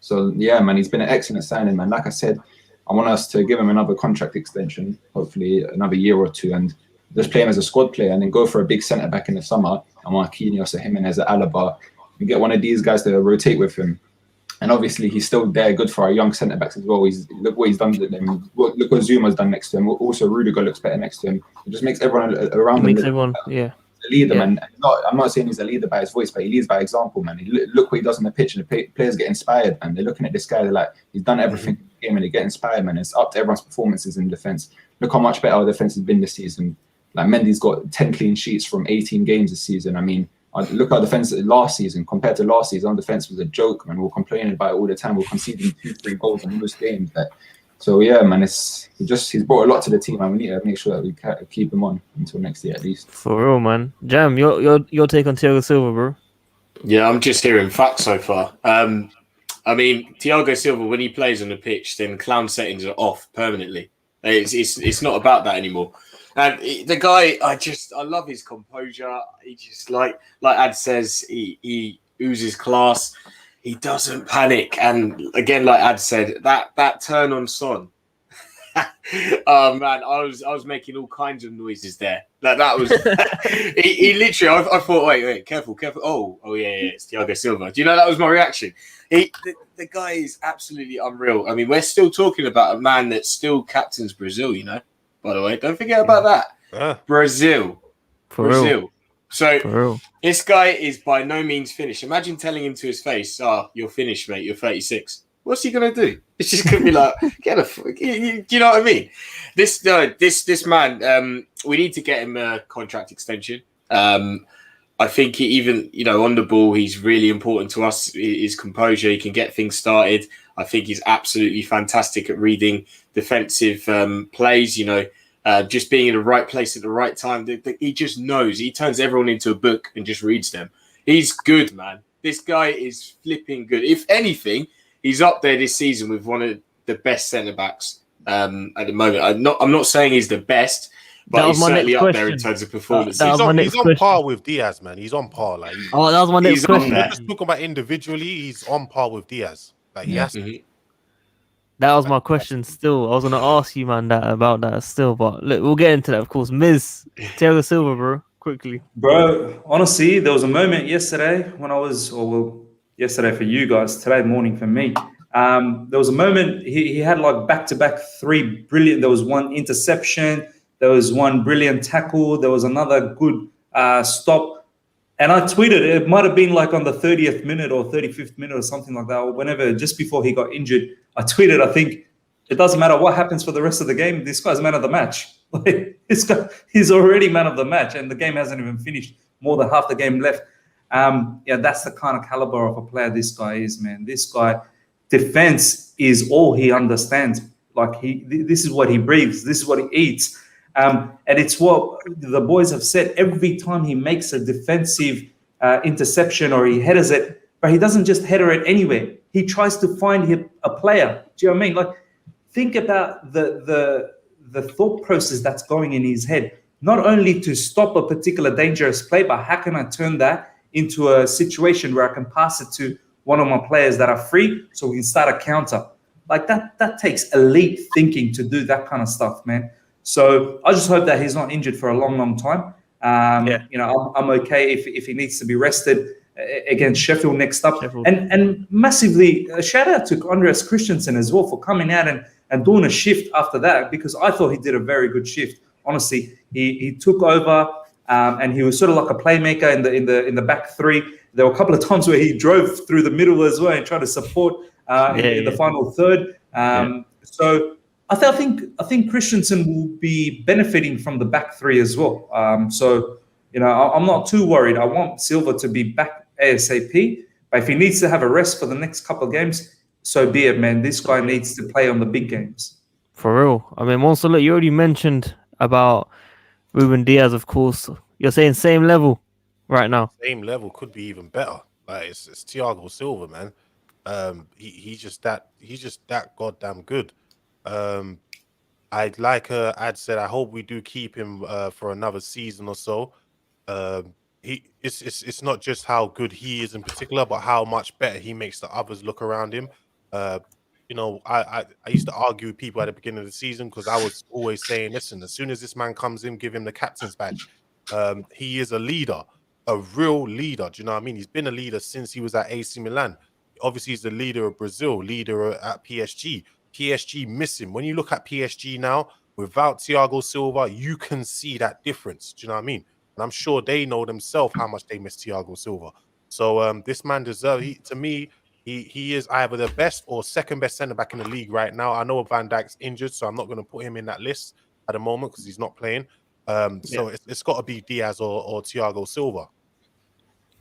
So yeah, man, he's been an excellent signing, man. Like I said, I want us to give him another contract extension, hopefully another year or two, and just play him as a squad player, and then go for a big centre back in the summer. And Marquinhos or Jimenez at Alaba, and get one of these guys to rotate with him. And obviously, he's still there, good for our young centre backs as well. Look what he's done to them. Look what Zuma's done next to him. Also, Rudiger looks better next to him. It just makes everyone around him. Makes everyone, yeah. A leader, man. I'm not saying he's a leader by his voice, but he leads by example, man. Look what he does on the pitch, and the players get inspired, man. They're looking at this guy, they're like, he's done everything in the game, and they get inspired, man. It's up to everyone's performances in defence. Look how much better our defence has been this season. Like, Mendy's got 10 clean sheets from 18 games this season. I mean, look at our defence last season compared to last season. Our defence was a joke, man. We're complaining about it all the time. We're conceding 2-3 goals in most games. So yeah, man, he's brought a lot to the team, and we need to make sure that we keep him on until next year at least. For real, man. Jam, your take on Thiago Silva, bro? Yeah, I'm just hearing facts so far. I mean, Thiago Silva, when he plays on the pitch, then clown settings are off permanently. It's not about that anymore. And the guy, I love his composure. He just, like Ad says, he oozes class. He doesn't panic. And again, like Ad said, that turn on Son. Oh man, I was making all kinds of noises there. That was he literally. I thought, wait, careful. Oh yeah, it's Thiago Silva. Do you know that was my reaction? The guy is absolutely unreal. I mean, we're still talking about a man that still captains Brazil. You know, by the way, don't forget about that. Brazil. So this guy is by no means finished. Imagine telling him to his face, you're finished, mate. You're 36. What's he going to do? It's just going to be like, do you know what I mean? This man, we need to get him a contract extension. I think he even, on the ball, he's really important to us. His composure, he can get things started. I think he's absolutely fantastic at reading defensive plays, just being in the right place at the right time. He just knows. He turns everyone into a book and just reads them. He's good, man. This guy is flipping good. If anything, he's up there this season with one of the best centre-backs at the moment. I'm not saying he's the best, but That was he's my certainly next up there in question. terms of performances. That was my next He's on question. par with Diaz, man. He's on par. Like, Oh, that was my next He's on question. there. just talking about individually, he's on par with Diaz. Like, Yeah. That was my question still. I was gonna ask you, man, about that still, but look, we'll get into that, of course. Thiago Silva, bro, quickly. Bro, honestly, there was a moment yesterday when I was, yesterday for you guys, today morning for me. There was a moment he had like back-to-back 3 brilliant. There was one interception, there was one brilliant tackle, there was another good stop. And I tweeted, it might have been like on the 30th minute or 35th minute or something like that, or whenever, just before he got injured. I tweeted, I think, it doesn't matter what happens for the rest of the game, this guy's man of the match. Like, he's already man of the match, and the game hasn't even finished, more than half the game left. That's the kind of caliber of a player this guy is, man. This guy, defense is all he understands. Like, this is what he breathes, this is what he eats. And it's what the boys have said every time he makes a defensive interception or he headers it, but he doesn't just header it anywhere. He tries to find a player. Do you know what I mean? Like, think about the thought process that's going in his head. Not only to stop a particular dangerous play, but how can I turn that into a situation where I can pass it to one of my players that are free so we can start a counter. Like, that takes elite thinking to do that kind of stuff, man. So I just hope that he's not injured for a long, long time. I'm okay if he needs to be rested against Sheffield next up. And massively, a shout out to Andreas Christensen as well for coming out and doing a shift after that, because I thought he did a very good shift. Honestly, he took over and he was sort of like a playmaker in the back three. There were a couple of times where he drove through the middle as well and tried to support in the final third. So I think Christensen will be benefiting from the back three as well. I'm not too worried. I want Silva to be back ASAP, but if he needs to have a rest for the next couple of games, so be it, man. This guy needs to play on the big games. For real. I mean, also, look, you already mentioned about Ruben Diaz, of course. You're saying same level right now. Same level, could be even better. Like, it's Thiago Silva, man. He's just that goddamn good. I'd said, I hope we do keep him for another season or so. It's not just how good he is in particular, but how much better he makes the others look around him. I used to argue with people at the beginning of the season because I was always saying, listen, as soon as this man comes in, give him the captain's badge. He is a leader, a real leader. Do you know what I mean? He's been a leader since he was at AC Milan. Obviously, he's the leader of Brazil, leader at PSG. PSG miss him. When you look at PSG now, without Thiago Silva, you can see that difference. Do you know what I mean? And I'm sure they know themselves how much they miss Thiago Silva. So this man deserves, to me, he is either the best or second best centre-back in the league right now. I know Van Dijk's injured, so I'm not going to put him in that list at the moment because he's not playing. So it's got to be Diaz or Thiago Silva.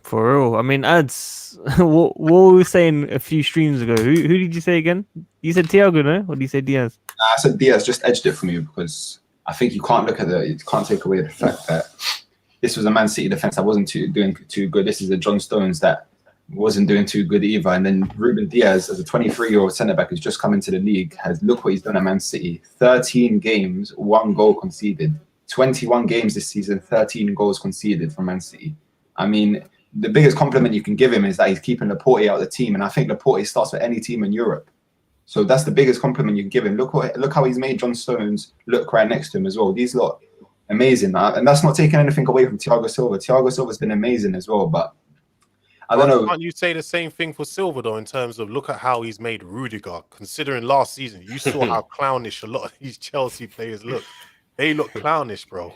For real. I mean, ads. What were we saying a few streams ago? Who did you say again? You said Thiago, no? Or did you say Diaz? I said Diaz just edged it for me because I think you can't take away the fact that this was a Man City defense that wasn't doing too good. This is a John Stones that wasn't doing too good either. And then Ruben Diaz, as a 23-year-old centre-back who's just come into the league, look what he's done at Man City. 13 games, 1 goal conceded. 21 games this season, 13 goals conceded from Man City. I mean, the biggest compliment you can give him is that he's keeping Laporte out of the team. And I think Laporte starts for any team in Europe. So that's the biggest compliment you can give him. Look how he's made John Stones look right next to him as well. These lot, amazing. And that's not taking anything away from Thiago Silva. Thiago Silva's been amazing as well, but I don't know. Can't you say the same thing for Silva, though, in terms of look at how he's made Rudiger, considering last season, you saw how clownish a lot of these Chelsea players look. They look clownish, bro.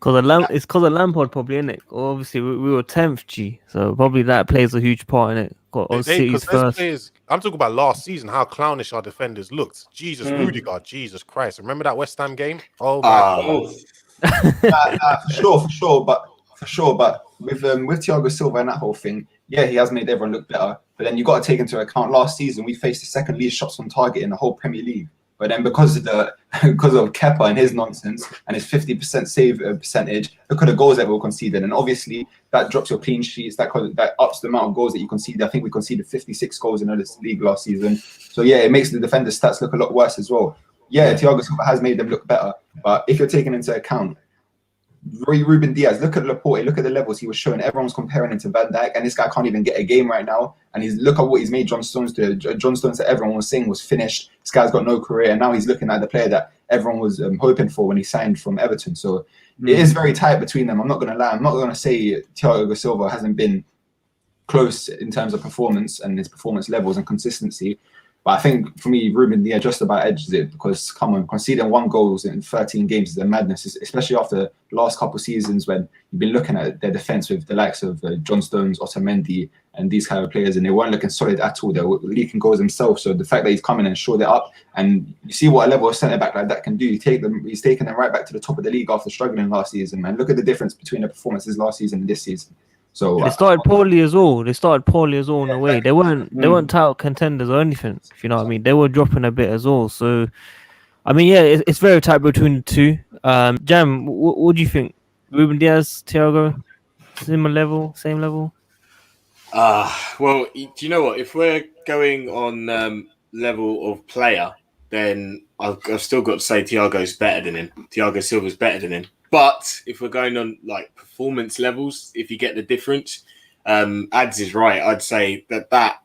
It's because of Lampard, probably, isn't it? Obviously, we were 10th, G, so probably that plays a huge part in it. City's first. Players, I'm talking about last season, how clownish our defenders looked. Jesus, Rudiger, Jesus Christ. Remember that West Ham game? Oh, my God. For sure. But with Thiago Silva and that whole thing, yeah, he has made everyone look better. But then you got to take into account last season, we faced the second least shots on target in the whole Premier League. But then because of Kepa and his nonsense and his 50% save percentage, look at the goals that were conceded. And obviously that drops your clean sheets, that ups the amount of goals that you concede. I think we conceded 56 goals in the league last season. So yeah, it makes the defenders' stats look a lot worse as well. Yeah, Thiago Silva has made them look better. But if you're taking into account Ruben Diaz, look at Laporte, look at the levels he was showing. Everyone's comparing him to Van Dijk, and this guy can't even get a game right now. And look at what he's made John Stones do. John Stones, that everyone was saying was finished. This guy's got no career, and now he's looking at the player that everyone was hoping for when he signed from Everton. So it is very tight between them. I'm not going to lie. I'm not going to say Thiago Silva hasn't been close in terms of performance and his performance levels and consistency. But I think for me, Ruben Diaz just about edges it because, come on, conceding 1 goal in 13 games is a madness, especially after the last couple of seasons when you've been looking at their defence with the likes of John Stones, Otamendi, and these kind of players, and they weren't looking solid at all. They were leaking goals themselves. So the fact that he's coming and shored it up, and you see what a level of centre-back like that can do. He's taken them right back to the top of the league after struggling last season, man. Look at the difference between the performances last season and this season. So they started poorly as well. In a way. They weren't title contenders or anything. If you know what I mean, they were dropping a bit as well. So, I mean, yeah, it's very tight between the two. Jam, what do you think? Ruben Diaz, Thiago, same level? Well, do you know what? If we're going on level of player, then I've still got to say Thiago's better than him. Thiago Silva's better than him. But if we're going on like performance levels, if you get the difference, Ads is right. I'd say that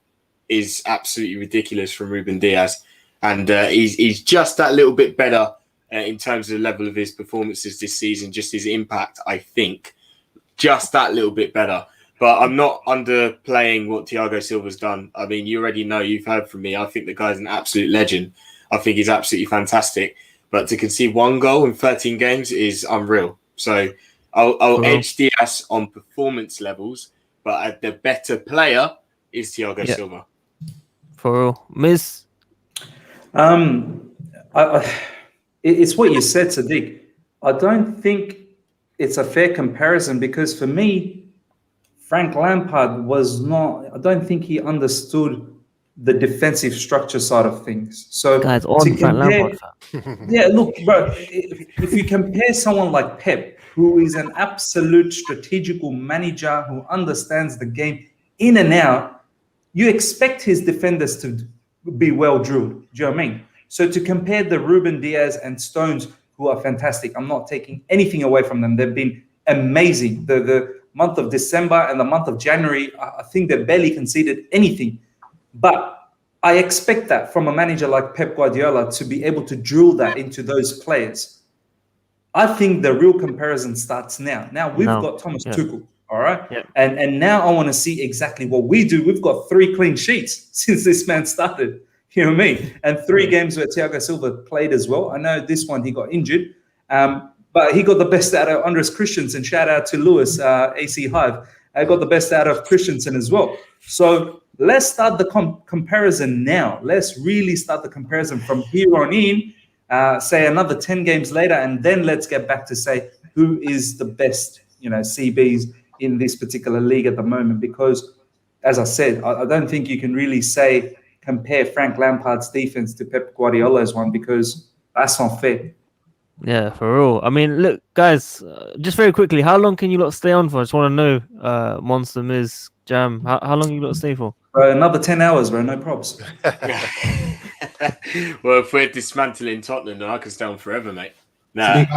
is absolutely ridiculous from Ruben Diaz, and he's just that little bit better in terms of the level of his performances this season, just his impact. I think just that little bit better. But I'm not underplaying what Thiago Silva's done. I mean, you already know, you've heard from me. I think the guy's an absolute legend. I think he's absolutely fantastic. But to concede 1 goal in 13 games is unreal. So I'll edge Diaz on performance levels, but the better player is Thiago Silva. For real. Miss? It's what you said, Sadiq. I don't think it's a fair comparison because for me, Frank Lampard I don't think he understood the defensive structure side of things. So guys, on Frank Lampard. Yeah, look, bro, if you compare someone like Pep, who is an absolute strategical manager who understands the game in and out, you expect his defenders to be well drilled. Do you know what I mean? So to compare the Ruben Diaz and Stones, who are fantastic, I'm not taking anything away from them. They've been amazing. The month of December and the month of January, I think they barely conceded anything. But I expect that from a manager like Pep Guardiola to be able to drill that into those players. I think the real comparison starts now. Now we've got Thomas Tuchel, all right? Yeah. And now I want to see exactly what we do. We've got 3 clean sheets since this man started, you know what I mean? And 3 games where Thiago Silva played as well. I know this one he got injured, but he got the best out of Andres Christensen. Shout out to Lewis, AC Hive. I got the best out of Christensen as well. So let's start the comparison now. Let's really start the comparison from here on in, say another 10 games later, and then let's get back to say who is the best, CBs in this particular league at the moment. Because, as I said, I don't think you can really compare Frank Lampard's defense to Pep Guardiola's one because that's not fair. Yeah, for real. I mean, look, guys, just very quickly, how long can you lot stay on for? I just want to know, Monster, Miz, Jam, how long you lot stay for? Another 10 hours, bro. No props. Well, if we're dismantling Tottenham, then I can stay on forever, mate. I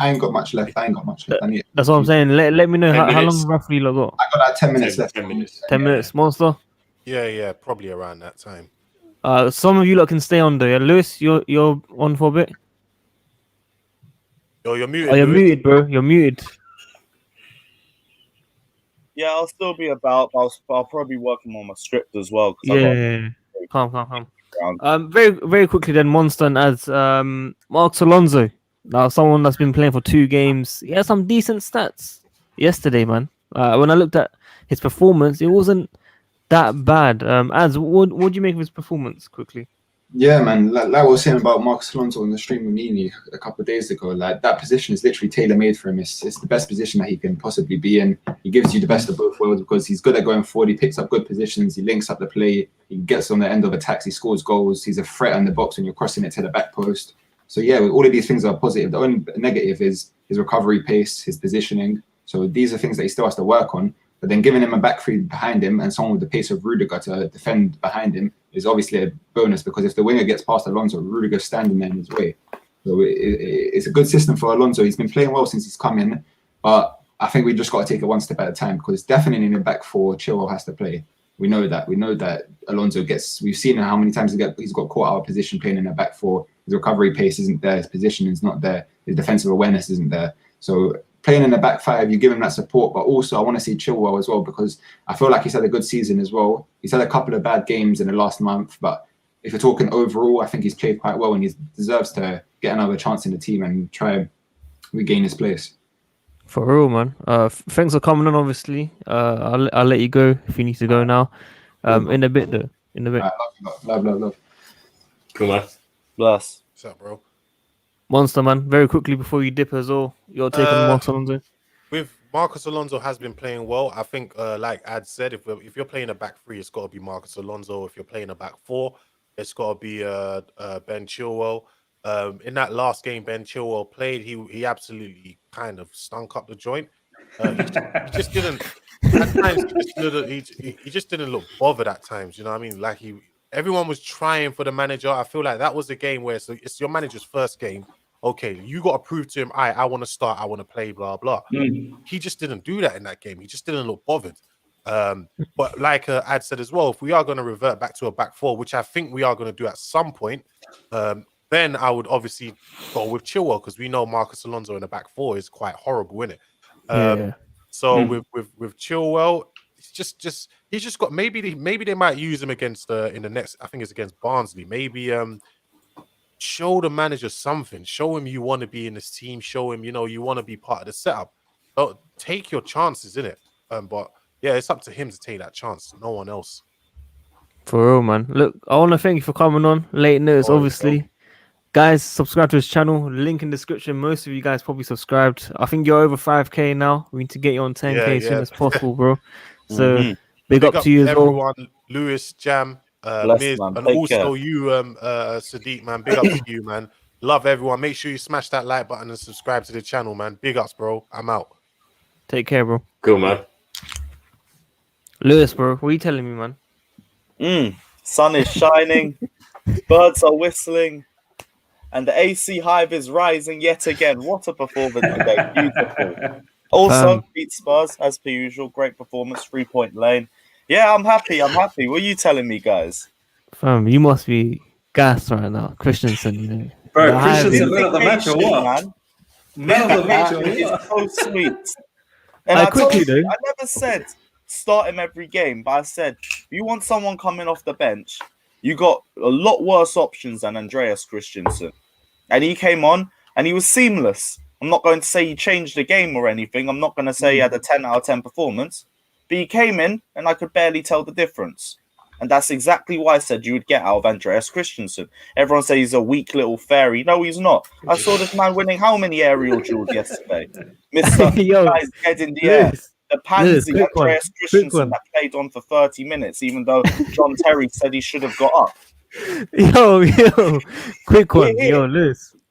ain't got much left. That's what I'm saying. Let me know how long roughly you lot got. I got like 10 minutes left. 10 minutes. 10 minutes, Monster? Yeah, probably around that time. Some of you lot can stay on though. Yeah? Lewis, you're on for a bit? Yo, you're muted. Oh, you're muted, bro. You're muted. Yeah, I'll still be about. I'll probably be working on my script as well. Yeah. Calm. Very, very quickly then, Monster and Ads. Marcos Alonso. Now, someone that's been playing for 2 games. He had some decent stats yesterday, man. When I looked at his performance, it wasn't that bad. Ads, what do you make of his performance quickly? Yeah, man. Like I was saying about Marcos Alonso on the stream with Nini a couple of days ago, like that position is literally tailor-made for him. It's the best position that he can possibly be in. He gives you the best of both worlds because he's good at going forward. He picks up good positions. He links up the play. He gets on the end of attacks. He scores goals. He's a threat in the box when you're crossing it to the back post. So yeah, all of these things are positive. The only negative is his recovery pace, his positioning. So these are things that he still has to work on. But then giving him a back three behind him and someone with the pace of Rudiger to defend behind him is obviously a bonus, because if the winger gets past Alonso, Rudiger's standing there in his way. So it's a good system for Alonso. He's been playing well since he's come in, but I think we just got to take it one step at a time, because definitely in the back four, Chilwell has to play. We know that. We know that Alonso gets. We've seen how many times he's got caught out of position playing in the back four. His recovery pace isn't there. His position is not there. His defensive awareness isn't there. So playing in the back five, you give him that support. But also, I want to see Chilwell as well, because I feel like he's had a good season as well. He's had a couple of bad games in the last month, but if you're talking overall, I think he's played quite well, and he deserves to get another chance in the team and try and regain his place. For real, man. Thanks for coming on. Obviously, I'll let you go if you need to go now. In a bit, though. In a bit. Love. Cool, man. Bless. What's up, bro? Monster, man. Very quickly before you dip as well, your take on Marcus Alonso. With Marcus Alonso has been playing well. I think, like Ad said, if you're playing a back three, it's got to be Marcus Alonso. If you're playing a back four, it's got to be Ben Chilwell. In that last game Ben Chilwell played, he absolutely kind of stunk up the joint. He just didn't. At times, he just didn't look bothered. At times, you know what I mean? Like everyone was trying for the manager. I feel like that was the game where it's your manager's first game. Okay, you got to prove to him, I want to start, I want to play, blah blah. He just didn't do that in that game. He just didn't look bothered. But like Ad said as well, if we are going to revert back to a back four, which I think we are going to do at some point, then I would obviously go with Chilwell, because we know Marcus Alonso in the back four is quite horrible, isn't it? So with Chilwell, it's he's just got maybe they might use him against in the next, I think it's against Barnsley. Maybe show the manager something. Show him you want to be in this team. Show him you want to be part of the setup. So take your chances in it. But yeah, it's up to him to take that chance. No one else. For real, man. Look, I want to thank you for coming on. Late notice, obviously. Guys, subscribe to his channel. Link in description. Most of you guys probably subscribed. I think you're over 5K now. We need to get you on 10K as soon as possible, bro. So big up to you as well. Everyone, Lewis, Jam, Miz, man. and Take also care. you, Sadiq, man. Big up to you, man. Love everyone. Make sure you smash that like button and subscribe to the channel, man. Big ups, bro. I'm out. Take care, bro. Cool, man. Lewis, bro, what are you telling me, man? Sun is shining, birds are whistling, and the AC hive is rising yet again. What a performance today. Beautiful. Also, beat Spurs as per usual. Great performance, 3-point lane. Yeah, I'm happy. What are you telling me, guys? Fam, you must be gassed right now. Christensen, Bro, Christensen man of the match or what? Man. Man of the match or It's what? so sweet. And I I told quickly, you, though. I never said start him every game, but I said if you want someone coming off the bench, you got a lot worse options than Andreas Christensen. And he came on and he was seamless. I'm not going to say he changed the game or anything. I'm not going to say he had a 10 out of 10 performance. But he came in and I could barely tell the difference. And that's exactly what I said you would get out of Andreas Christensen. Everyone says he's a weak little fairy. No, he's not. I saw this man winning how many aerial duels yesterday? Mr. Guy's head in the air. The pansy Andreas Christensen that played on for 30 minutes, even though John Terry said he should have got up. Yo, quick one. Yo,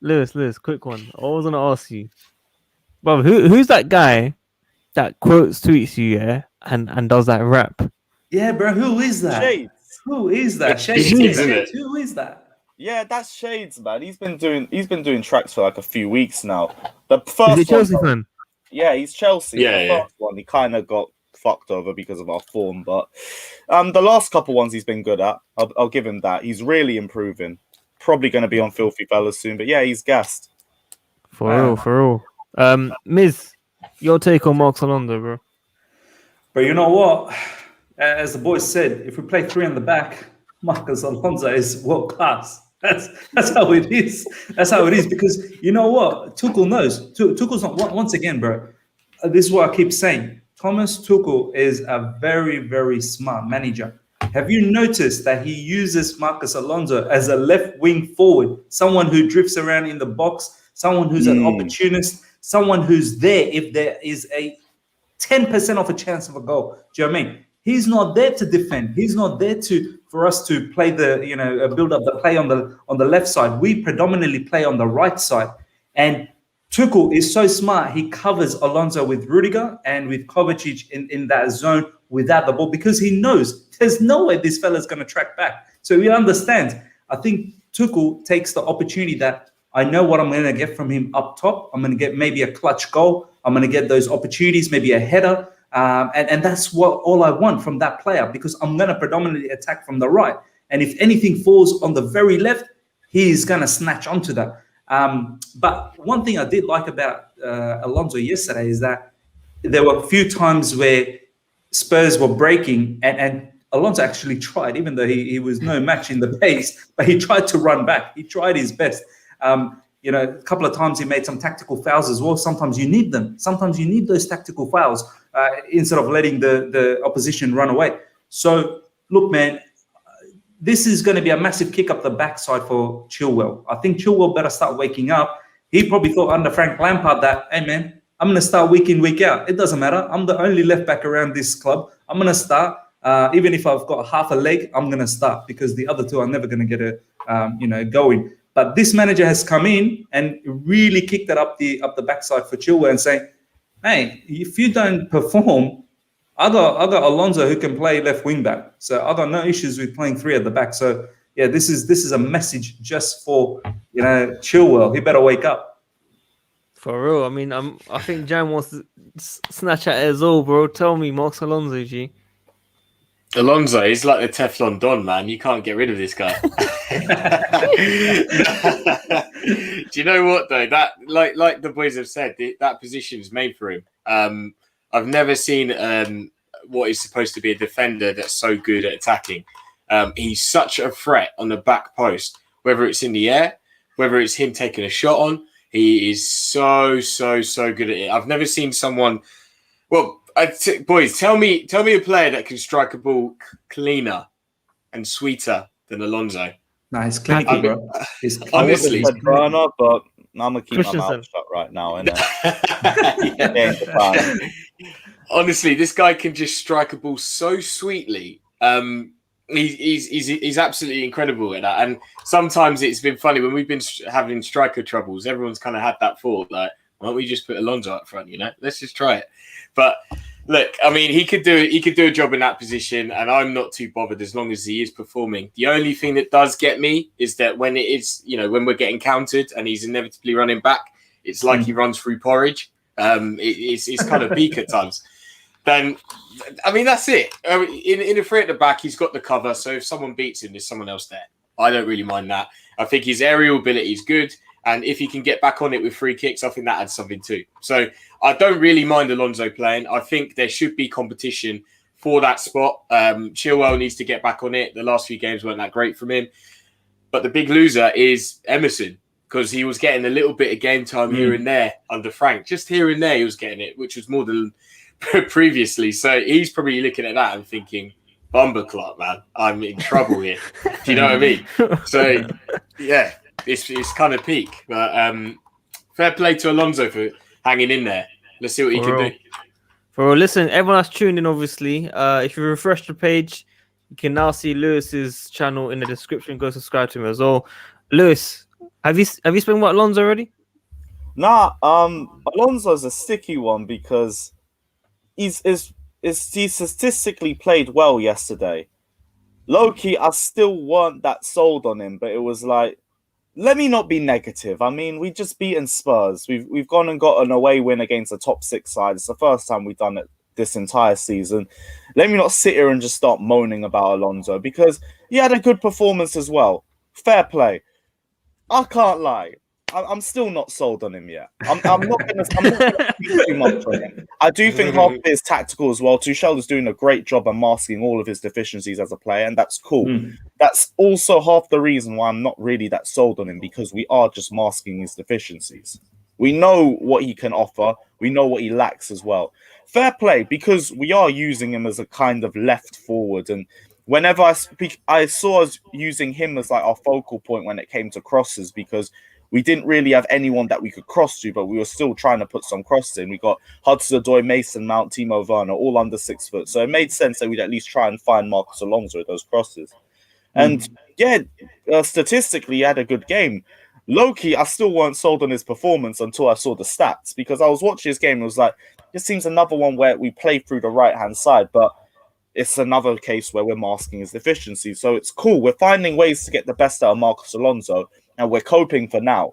Lewis, quick one. I was gonna ask you, bro, who's that guy that quotes tweets you, and does that rap? Yeah, bro, who is that? Shades. Who is that? Shades, isn't it? Who is that? Yeah, that's Shades, man. He's been doing tracks for like a few weeks now. The first Is he Chelsea fan? Yeah, he's Chelsea. Yeah, the yeah. first one, he kind of got fucked over because of our form, but the last couple ones he's been good at. I'll give him that. He's really improving. Probably going to be on Filthy Fellas soon, but yeah, he's gassed. For real. Miz, your take on Marcus Alonso, bro? But you know what? As the boys said, if we play three in the back, Marcus Alonso is world class. That's how it is. That's how it is. Because you know what? Tuchel knows. Tuchel's not, once again, bro. This is what I keep saying. Thomas Tuchel is a very, very smart manager. Have you noticed that he uses Marcus Alonso as a left wing forward, someone who drifts around in the box, someone who's an opportunist, someone who's there if there is a 10% of a chance of a goal? Do you know what I mean? He's not there to defend. He's not there for us to play build up the play on the left side. We predominantly play on the right side. And Tuchel is so smart. He covers Alonso with Rudiger and with Kovacic in that zone without the ball because he knows there's no way this fella's going to track back. So he understands. I think Tuchel takes the opportunity that I know what I'm going to get from him up top. I'm going to get maybe a clutch goal. I'm going to get those opportunities, maybe a header. And that's all I want from that player because I'm going to predominantly attack from the right. And if anything falls on the very left, he's going to snatch onto that. But one thing I did like about Alonso yesterday is that there were a few times where Spurs were breaking and Alonso actually tried, even though he was no match in the pace, but he tried to run back. He tried his best. A couple of times he made some tactical fouls as well. Sometimes you need them. Sometimes you need those tactical fouls instead of letting the opposition run away. So, look, man, this is going to be a massive kick up the backside for Chilwell. I think Chilwell better start waking up. He probably thought under Frank Lampard that, hey, man, I'm going to start week in, week out. It doesn't matter. I'm the only left back around this club. I'm going to start. Even if I've got half a leg, I'm going to start because the other two are never going to get going. But this manager has come in and really kicked it up the backside for Chilwell and saying, hey, if you don't perform, I got Alonso who can play left wing back. So I got no issues with playing three at the back. So yeah, this is a message just for Chilwell. He better wake up. For real. I mean, I think Jan wants to snatch at it as well, bro. Tell me, Marcos Alonso, G. Alonso is like the Teflon Don, man. You can't get rid of this guy. Do you know what though? That like the boys have said, that position is made for him. I've never seen what is supposed to be a defender that's so good at attacking. He's such a threat on the back post, whether it's in the air, whether it's him taking a shot on. He is so good at it. I've never seen someone. Well, boys, tell me a player that can strike a ball cleaner and sweeter than Alonso. No, he's clinical, bro. Honestly, Werner, but I'm gonna keep my mouth shut right now. Honestly, this guy can just strike a ball so sweetly. He's absolutely incredible at that. And sometimes it's been funny when we've been having striker troubles. Everyone's kind of had that thought, like, why don't we just put Alonso up front? Let's just try it. But look, I mean, he could do a job in that position, and I'm not too bothered as long as he is performing. The only thing that does get me is that when it is, when we're getting countered and he's inevitably running back, it's like he runs through porridge. It's kind of peak at times. Then, I mean, that's it. In a free at the back, he's got the cover. So if someone beats him, there's someone else there. I don't really mind that. I think his aerial ability is good. And if he can get back on it with free kicks, I think that adds something too. So I don't really mind Alonso playing. I think there should be competition for that spot. Chilwell needs to get back on it. The last few games weren't that great from him. But the big loser is Emerson because he was getting a little bit of game time here and there under Frank. Just here and there he was getting it, which was more than previously. So he's probably looking at that and thinking, Bumberclot, man, I'm in trouble here. Do you know what I mean? So, yeah. It's kind of peak, but fair play to Alonso for hanging in there. Let's see what he can do. For real. Listen, everyone that's tuned in, obviously, if you refresh the page, you can now see Lewis's channel in the description. Go subscribe to him as well. Lewis, have you spoken about Alonso already? Nah, Alonso's a sticky one because he statistically played well yesterday. Low-key, I still weren't that sold on him, but it was like, let me not be negative. I mean, we just beaten Spurs. We've gone and got an away win against a top 6 side. It's the first time we've done it this entire season. Let me not sit here and just start moaning about Alonso because he had a good performance as well. Fair play. I can't lie. I'm still not sold on him yet. I'm not going to speak too much on him. I do think half of it is tactical as well. Tuchel is doing a great job of masking all of his deficiencies as a player, and that's cool. That's also half the reason why I'm not really that sold on him, because we are just masking his deficiencies. We know what he can offer. We know what he lacks as well. Fair play, because we are using him as a kind of left forward, and whenever I speak, I saw us using him as like our focal point when it came to crosses, because we didn't really have anyone that we could cross to, but we were still trying to put some crosses in. We got Hudson-Odoi, Mason Mount, Timo Werner, all under 6 foot. So it made sense that we'd at least try and find Marcos Alonso with those crosses. And yeah, statistically, he had a good game. low-key, I still weren't sold on his performance until I saw the stats, because I was watching his game and it was like, this seems another one where we play through the right-hand side, but it's another case where we're masking his deficiency. So it's cool. We're finding ways to get the best out of Marcos Alonso, and we're coping for now.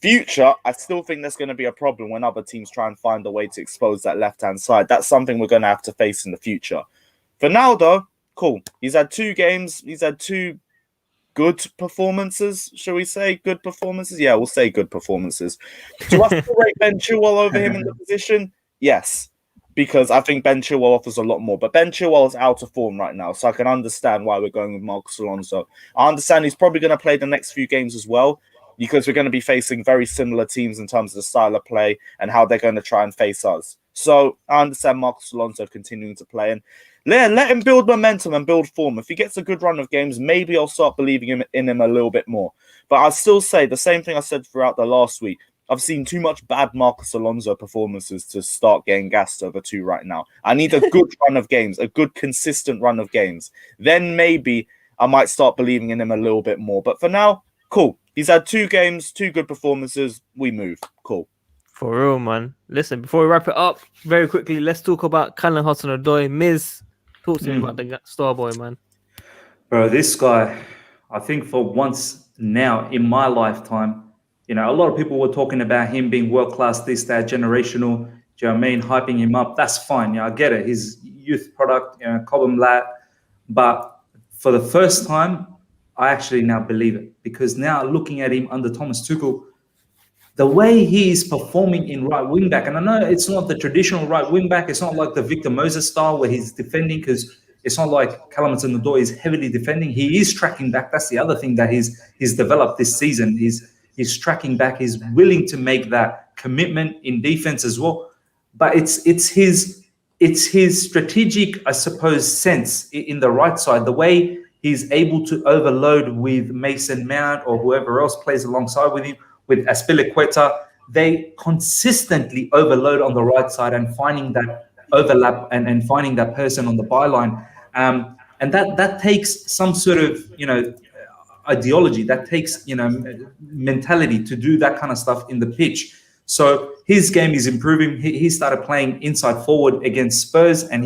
Future, I still think there's going to be a problem when other teams try and find a way to expose that left-hand side. That's something we're going to have to face in the future. For now, though, cool. He's had 2 games. He's had 2 good performances, shall we say? Good performances? Yeah, we'll say good performances. Do I still rate Ben Chilwell over him in the position? Yes, because I think Ben Chilwell offers a lot more. But Ben Chilwell is out of form right now, so I can understand why we're going with Marcos Alonso. I understand he's probably going to play the next few games as well, because we're going to be facing very similar teams in terms of the style of play and how they're going to try and face us. So I understand Marcos Alonso continuing to play, and let him build momentum and build form. If he gets a good run of games, maybe I'll start believing in him a little bit more. But I'll still say the same thing I said throughout the last week. I've seen too much bad Marcos Alonso performances to start getting gassed over 2 right now. I need a good run of games, a good consistent run of games. Then maybe I might start believing in him a little bit more. But for now, cool. He's had 2 games, 2 good performances. We move. Cool. For real, man. Listen, before we wrap it up, very quickly, let's talk about Callum Hudson-Odoi. Miz, talk to me about the star boy, man. Bro, this guy, I think for once now in my lifetime, a lot of people were talking about him being world-class, this, that, generational, do you know what I mean, hyping him up. That's fine. I get it. He's youth product, Cobham lad. But for the first time, I actually now believe it, because now looking at him under Thomas Tuchel, the way he is performing in right wing back, and I know it's not the traditional right wing back, it's not like the Victor Moses style where he's defending, because it's not like Callum Hudson-Odoi is heavily defending. He is tracking back. That's the other thing that he's developed this season. He's tracking back. He's willing to make that commitment in defense as well. But it's his strategic, I suppose, sense in the right side, the way he's able to overload with Mason Mount or whoever else plays alongside with him, with Aspilicueta. They consistently overload on the right side and finding that overlap and finding that person on the byline. And that takes some sort of, ideology, that takes, mentality to do that kind of stuff in the pitch. So his game is improving. He started playing inside forward against Spurs, and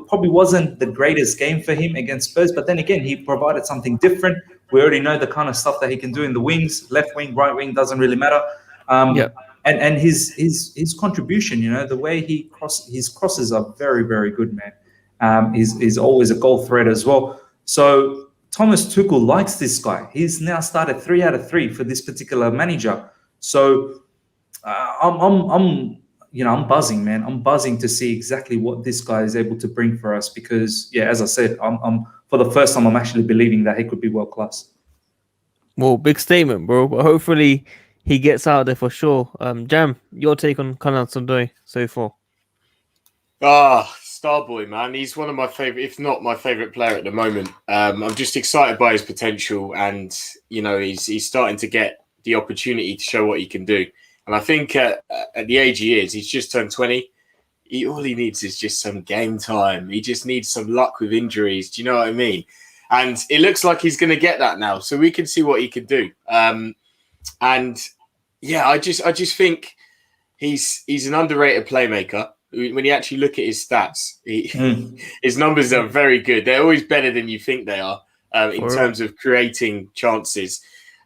probably wasn't the greatest game for him against Spurs, but then again, he provided something different. We already know the kind of stuff that he can do in the wings, left wing, right wing, doesn't really matter. And his contribution, the way his crosses are very, very good, man. He's always a goal threat as well. So Thomas Tuchel likes this guy. He's now started 3 out of 3 for this particular manager. So I'm buzzing, man. I'm buzzing to see exactly what this guy is able to bring for us, because, as I said, I'm for the first time, I'm actually believing that he could be world class. Well, big statement, bro. But hopefully he gets out there for sure. Jam, your take on Callum Hudson-Odoi so far? Starboy, man. He's one of my favorite, if not my favorite player at the moment. I'm just excited by his potential, and he's starting to get the opportunity to show what he can do. And I think at the age he is, he's just turned 20. All he needs is just some game time. He just needs some luck with injuries. Do you know what I mean? And it looks like he's going to get that now, so we can see what he can do. I just think he's an underrated playmaker. When you actually look at his stats, his numbers are very good. They're always better than you think they are in terms of creating chances.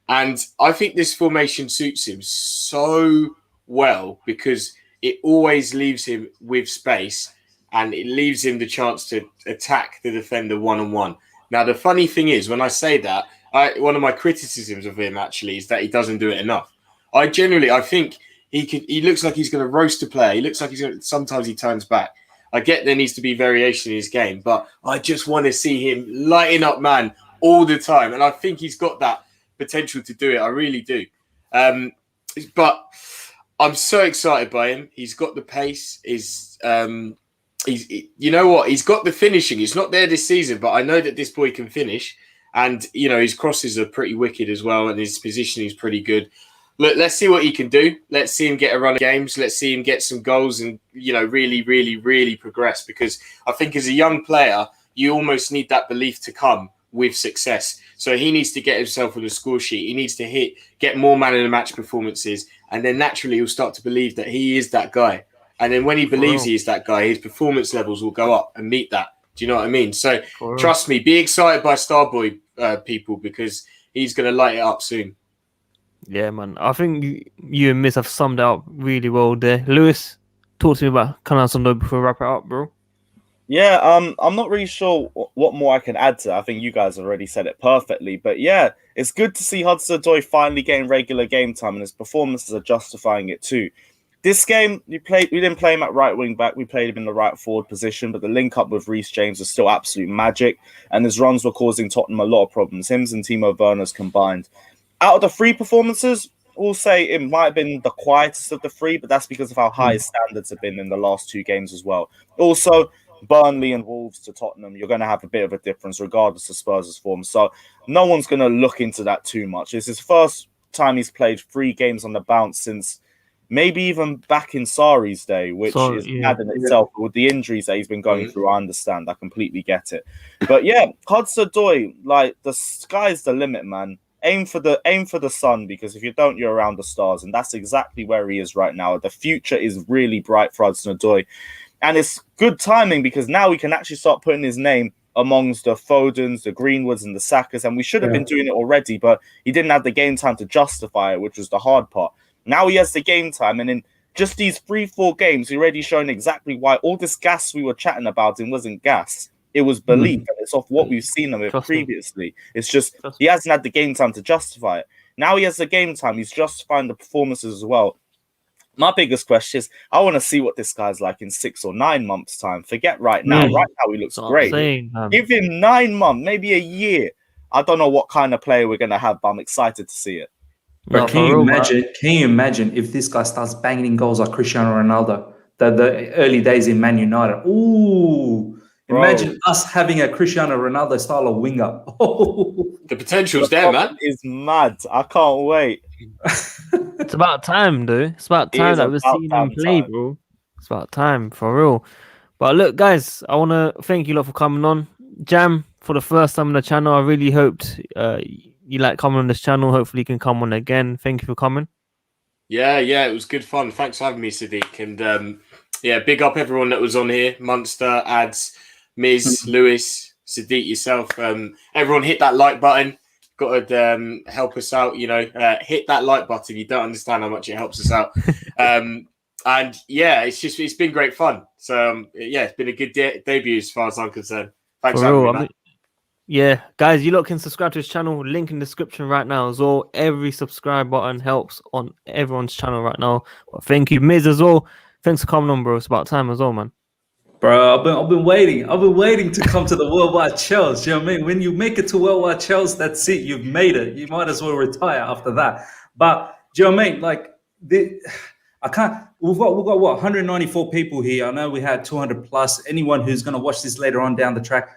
And I think this formation suits him so well, because it always leaves him with space and it leaves him the chance to attack the defender one-on-one. Now, the funny thing is, when I say that, one of my criticisms of him actually is that he doesn't do it enough. I think he looks like he's going to roast a player. He looks like sometimes he turns back. I get there needs to be variation in his game, but I just want to see him lighting up, man, all the time. And I think he's got that potential to do it. I really do. But I'm so excited by him. He's got the pace. He's you know what? He's got the finishing. It's not there this season, but I know that this boy can finish. And, his crosses are pretty wicked as well. And his positioning is pretty good. Look, let's see what he can do. Let's see him get a run of games. Let's see him get some goals and, really, really, really progress. Because I think as a young player, you almost need that belief to come with success. So he needs to get himself on the score sheet. He needs to get more man of the match performances, and then naturally he'll start to believe that he is that guy. And then when he believes he is that guy, his performance levels will go up and meet that. Do you know what I mean? So trust me, be excited by Starboy, people, because he's going to light it up soon. Yeah, man. I think you and Miz have summed it up really well there. Lewis, talk to me about Hudson-Odoi before we wrap it up, bro. Yeah, I'm not really sure what more I can add to that. I think you guys already said it perfectly. But yeah, it's good to see Hudson-Odoi finally getting regular game time, and his performances are justifying it too. This game, we didn't play him at right wing back. We played him in the right forward position, but the link up with Reece James was still absolute magic, and his runs were causing Tottenham a lot of problems. Him and Timo Werner's combined. Out of the three performances, we'll say it might have been the quietest of the three, but that's because of how high his standards have been in the last two games as well. Also, Burnley and Wolves to Tottenham, you're going to have a bit of a difference regardless of Spurs' form. So no one's going to look into that too much. It's his first time he's played 3 games on the bounce since maybe even back in Sarri's day, which is mad in itself. With the injuries that he's been going through, I understand. I completely get it. But yeah, Hudson-Odoi, like, the sky's the limit, man. Aim for the sun, because if you don't, you're around the stars, and that's exactly where he is right now. The future is really bright for Hudson-Odoi, and it's good timing because now we can actually start putting his name amongst the Fodens, the Greenwoods, and the Sakas, and we should have been doing it already, but he didn't have the game time to justify it, which was the hard part. Now he has the game time, and in just these 3-4 games, he's already shown exactly why all this gas we were chatting about him wasn't gas. It was belief, and it's off what we've seen him with previously. It's just he hasn't had the game time to justify it. Now he has the game time. He's justifying the performances as well. My biggest question is, I want to see what this guy's like in 6 or 9 months' time. Forget right now. Right now, he looks great. Give him 9 months, maybe a year. I don't know what kind of player we're going to have, but I'm excited to see it. But can you imagine if this guy starts banging in goals like Cristiano Ronaldo, the early days in Man United? Ooh, imagine us having a Cristiano Ronaldo style of winger. Oh, the potential's there, man. Is mad. I can't wait. It's about time, dude. It's about time that we're seeing him play, bro. It's about time, for real. But look, guys, I want to thank you lot for coming on. Jam, for the first time on the channel, I really hoped you like coming on this channel. Hopefully you can come on again. Thank you for coming. Yeah, it was good fun. Thanks for having me, Sadiq. And yeah, big up everyone that was on here. Munster, Ads, Miz, Lewis, Sadiq, yourself. Everyone hit that like button. Got to help us out, you know. Hit that like button. You don't understand how much it helps us out. And yeah, it's been great fun. So yeah, it's been a good debut as far as I'm concerned. Thanks for having me, man. Yeah, guys, you lot can subscribe to his channel. Link in the description right now as well. Every subscribe button helps on everyone's channel right now. But thank you, Miz, as well. Thanks for coming on, bro. It's about time as well, man. Bro, I've been waiting. I've been waiting to come to the Worldwide Chels. You know what I mean? When you make it to Worldwide Chels, that's it. You've made it. You might as well retire after that. But do you know what I mean? Like, I can't. We've got what 194 people here. I know we had 200 plus. Anyone who's going to watch this later on down the track,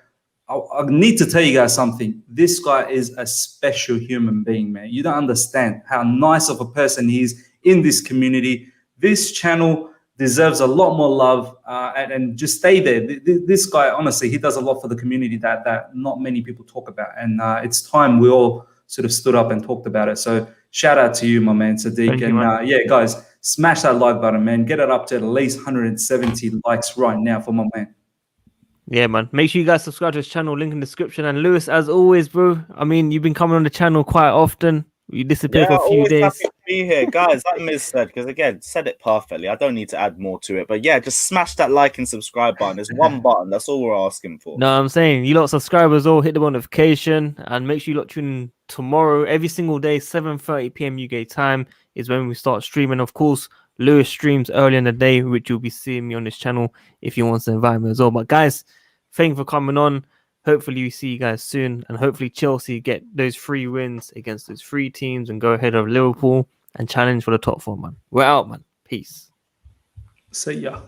I need to tell you guys something. This guy is a special human being, man. You don't understand how nice of a person he is in this community. This channel deserves a lot more love, and just stay there. This guy, honestly, he does a lot for the community that not many people talk about. And it's time we all sort of stood up and talked about it. So shout out to you, my man, Sadiq. And yeah, guys, smash that like button, man. Get it up to at least 170 likes right now for my man. Yeah, man. Make sure you guys subscribe to his channel. Link in the description. And Lewis, as always, bro. I mean, you've been coming on the channel quite often. You disappeared for a few days. Happy to be here, guys. Like Miz said, because again, said it perfectly. I don't need to add more to it. But yeah, just smash that like and subscribe button. There's one button. That's all we're asking for. No, I'm saying you lot subscribers all hit the notification and make sure you lot tune in tomorrow every single day, 7:30 p.m. UK time is when we start streaming. Of course, Lewis streams early in the day, which you'll be seeing me on this channel if you want to invite me as well. But guys, thank you for coming on. Hopefully we see you guys soon, and hopefully Chelsea get those 3 wins against those 3 teams and go ahead of Liverpool and challenge for the top 4, man. We're out, man. Peace. See ya.